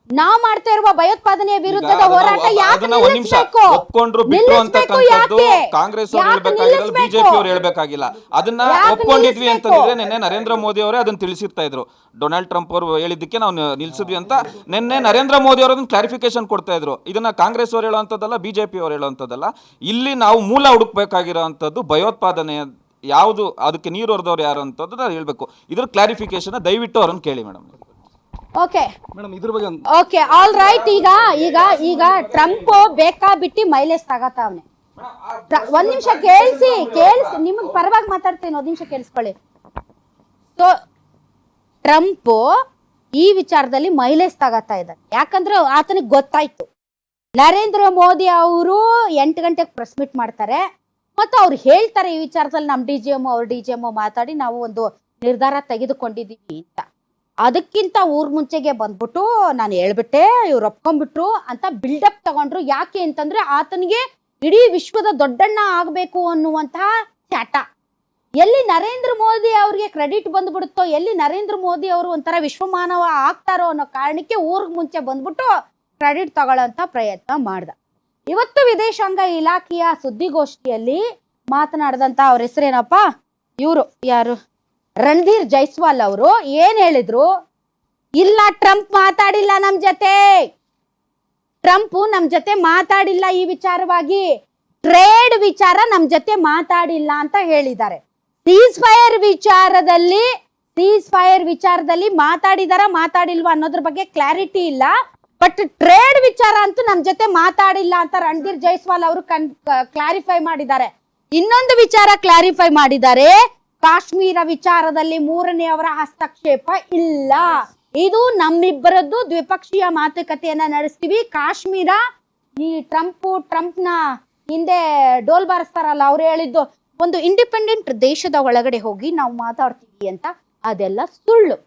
ನಾವು ಮಾಡ್ತಾ ಇರುವ ಭಯೋತ್ಪಾದನೆಯ ವಿರುದ್ಧದ ಹೋರಾಟ ಯಾಕೆ ನಿಲ್ಲಿಸಬೇಕು? ಒಪ್ಕೊಂಡ್ರು ಬಿಟ್ರು ಅಂತಕ್ಕಂಥದ್ದು ಕಾಂಗ್ರೆಸ್ ಅವ್ರು ಹೇಳ್ಬೇಕಾಗಿಲ್ಲ, ಬಿಜೆಪಿ ಅವ್ರು ಹೇಳ್ಬೇಕಾಗಿಲ್ಲ. ಅದನ್ನ ಒಪ್ಕೊಂಡಿದ್ವಿ ಅಂತಂದ್ರೆ ನಿನ್ನೆ ನರೇಂದ್ರ ಮೋದಿ ಅವರೇ ಅದನ್ನ ತಿಳಿಸಿರ್ತಾ ಇದ್ರು. ಡೊನಾಲ್ಡ್ ಟ್ರಂಪ್ ಅವರು ಹೇಳಿದ್ದಕ್ಕೆ ನಾವು ನಿಲ್ಸಿದ್ವಿ ಅಂತ ನಿನ್ನೆ ನರೇಂದ್ರ ಮೋದಿ ಅವರು ಅದನ್ನ ಕ್ಲಾರಿಫಿಕೇಶನ್ ಕೊಡ್ತಾ ಇದ್ರು. ಇದನ್ನ ಕಾಂಗ್ರೆಸ್ ಅವ್ರು ಹೇಳುವಂಥದ್ದಲ್ಲ, ಬಿಜೆಪಿ ಅವ್ರು ಹೇಳುವಂಥದ್ದಲ್ಲ. ಇಲ್ಲಿ ನಾವು ಮೂಲ ಹುಡುಕ್ಬೇಕಾಗಿರೋಂಥದ್ದು ಭಯೋತ್ಪಾದನೆ ಯಾವುದು, ಅದಕ್ಕೆ ನೀರು ಹೊರದವ್ರು ಯಾರು ಅಂತದ್ದು ನಾವು ಹೇಳ್ಬೇಕು. ಇದ್ರ ಕ್ಲಾರಿಫಿಕೇಶನ್ ದಯವಿಟ್ಟು ಅವ್ರನ್ನ ಕೇಳಿ ಮೇಡಮ್. ಓಕೆ ಮೇಡಮ್ ಇದ್ರ ಬಗ್ಗೆ ಓಕೆ ಆಲ್ ರೈಟ್. ಈಗ ಟ್ರಂಪ್ ಬೇಕಾ ಬಿಟ್ಟು ಮೈಲೇಜ್ ತಗತಾವ್ನೆ. ಒಂದ್ ನಿಮಿಷ ಕೇಳಿಸಿ ನಿಮಗ್ ಪರವಾಗಿ ಮಾತಾಡ್ತೀನಿ, ಒಂದ್ ನಿಮಿಷ ಕೇಳಿಸ್ಕೊಳ್ಳಿ. ಸೊ ಟ್ರಂಪ್ ಈ ವಿಚಾರದಲ್ಲಿ ಮೈಲೇಜ್ ತಗತಾ ಇದ್ದಾರೆ. ಯಾಕಂದ್ರೆ ಆತನಿಗೆ ಗೊತ್ತಾಯ್ತು ನರೇಂದ್ರ ಮೋದಿ ಅವರು 8 ಗಂಟೆಗೆ ಪ್ರೆಸ್ ಮೀಟ್ ಮಾಡ್ತಾರೆ ಮತ್ತು ಅವ್ರು ಹೇಳ್ತಾರೆ ಈ ವಿಚಾರದಲ್ಲಿ ನಮ್ಮ ಡಿ ಜಿ ಎಮ್ ಮಾತಾಡಿ ನಾವು ಒಂದು ನಿರ್ಧಾರ ತೆಗೆದುಕೊಂಡಿದ್ದೀವಿ ಅಂತ. ಅದಕ್ಕಿಂತ ಮುಂಚೆಗೆ ಬಂದ್ಬಿಟ್ಟು ನಾನು ಹೇಳ್ಬಿಟ್ಟೆ, ಇವ್ರು ಒಪ್ಕೊಂಡ್ಬಿಟ್ರು ಅಂತ ಬಿಲ್ಡಪ್ ತಗೊಂಡ್ರು. ಯಾಕೆ ಅಂತಂದ್ರೆ ಆತನಿಗೆ ಇಡೀ ವಿಶ್ವದ ದೊಡ್ಡಣ್ಣ ಆಗಬೇಕು ಅನ್ನುವಂತಹ ಚಾಟ. ಎಲ್ಲಿ ನರೇಂದ್ರ ಮೋದಿ ಅವ್ರಿಗೆ ಕ್ರೆಡಿಟ್ ಬಂದ್ಬಿಡುತ್ತೋ, ಎಲ್ಲಿ ನರೇಂದ್ರ ಮೋದಿ ಅವರು ಒಂಥರ ವಿಶ್ವಮಾನವ ಆಗ್ತಾರೋ ಅನ್ನೋ ಕಾರಣಕ್ಕೆ ಮುಂಚೆ ಬಂದ್ಬಿಟ್ಟು ಕ್ರೆಡಿಟ್ ತಗೊಳ್ಳೋಂಥ ಪ್ರಯತ್ನ ಮಾಡ್ದ. ಇವತ್ತು ವಿದೇಶಾಂಗ ಇಲಾಖೆಯ ಸುದ್ದಿಗೋಷ್ಠಿಯಲ್ಲಿ ಮಾತನಾಡಿದಂಥ ಅವ್ರ ಹೆಸರೇನಪ್ಪ, ಇವರು ಯಾರು, ರಣಧೀರ್ ಜೈಸ್ವಾಲ್ ಅವರು ಏನ್ ಹೇಳಿದ್ರು? ಇಲ್ಲ, ಟ್ರಂಪ್ ಮಾತಾಡಿಲ್ಲ ನಮ್ ಜೊತೆ, ಟ್ರಂಪ್ ನಮ್ ಜೊತೆ ಮಾತಾಡಿಲ್ಲ ಈ ವಿಚಾರವಾಗಿ, ಟ್ರೇಡ್ ವಿಚಾರ ನಮ್ ಜೊತೆ ಮಾತಾಡಿಲ್ಲ ಅಂತ ಹೇಳಿದ್ದಾರೆ. ಸೀಸ್ ಫೈರ್ ವಿಚಾರದಲ್ಲಿ ಮಾತಾಡಿಲ್ವಾ ಅನ್ನೋದ್ರ ಬಗ್ಗೆ ಕ್ಲಾರಿಟಿ ಇಲ್ಲ. ಬಟ್ ಟ್ರೇಡ್ ವಿಚಾರ ಅಂತೂ ನಮ್ ಜೊತೆ ಮಾತಾಡಿಲ್ಲ ಅಂತ ರಣಧೀರ್ ಜೈಸ್ವಾಲ್ ಅವರು ಕ್ಲಾರಿಫೈ ಮಾಡಿದ್ದಾರೆ. ಇನ್ನೊಂದು ವಿಚಾರ ಕ್ಲಾರಿಫೈ ಮಾಡಿದ್ದಾರೆ, ಕಾಶ್ಮೀರ ವಿಚಾರದಲ್ಲಿ 3ನೇಯವರ ಹಸ್ತಕ್ಷೇಪ ಇಲ್ಲ, ಇದು ನಮ್ಮಿಬ್ಬರದ್ದು ದ್ವಿಪಕ್ಷೀಯ ಮಾತುಕತೆಯನ್ನ ನಡೆಸ್ತೀವಿ. ಕಾಶ್ಮೀರ ಈ ಟ್ರಂಪ್ನ ಹಿಂದೆ ಡೋಲ್ ಬಾರಿಸ್ತಾರಲ್ಲ, ಅವ್ರು ಹೇಳಿದ್ದು ಒಂದು ಇಂಡಿಪೆಂಡೆಂಟ್ ದೇಶದ ಒಳಗಡೆ ಹೋಗಿ ನಾವು ಮಾತಾಡ್ತೀವಿ ಅಂತ, ಅದೆಲ್ಲ ಸುಳ್ಳು.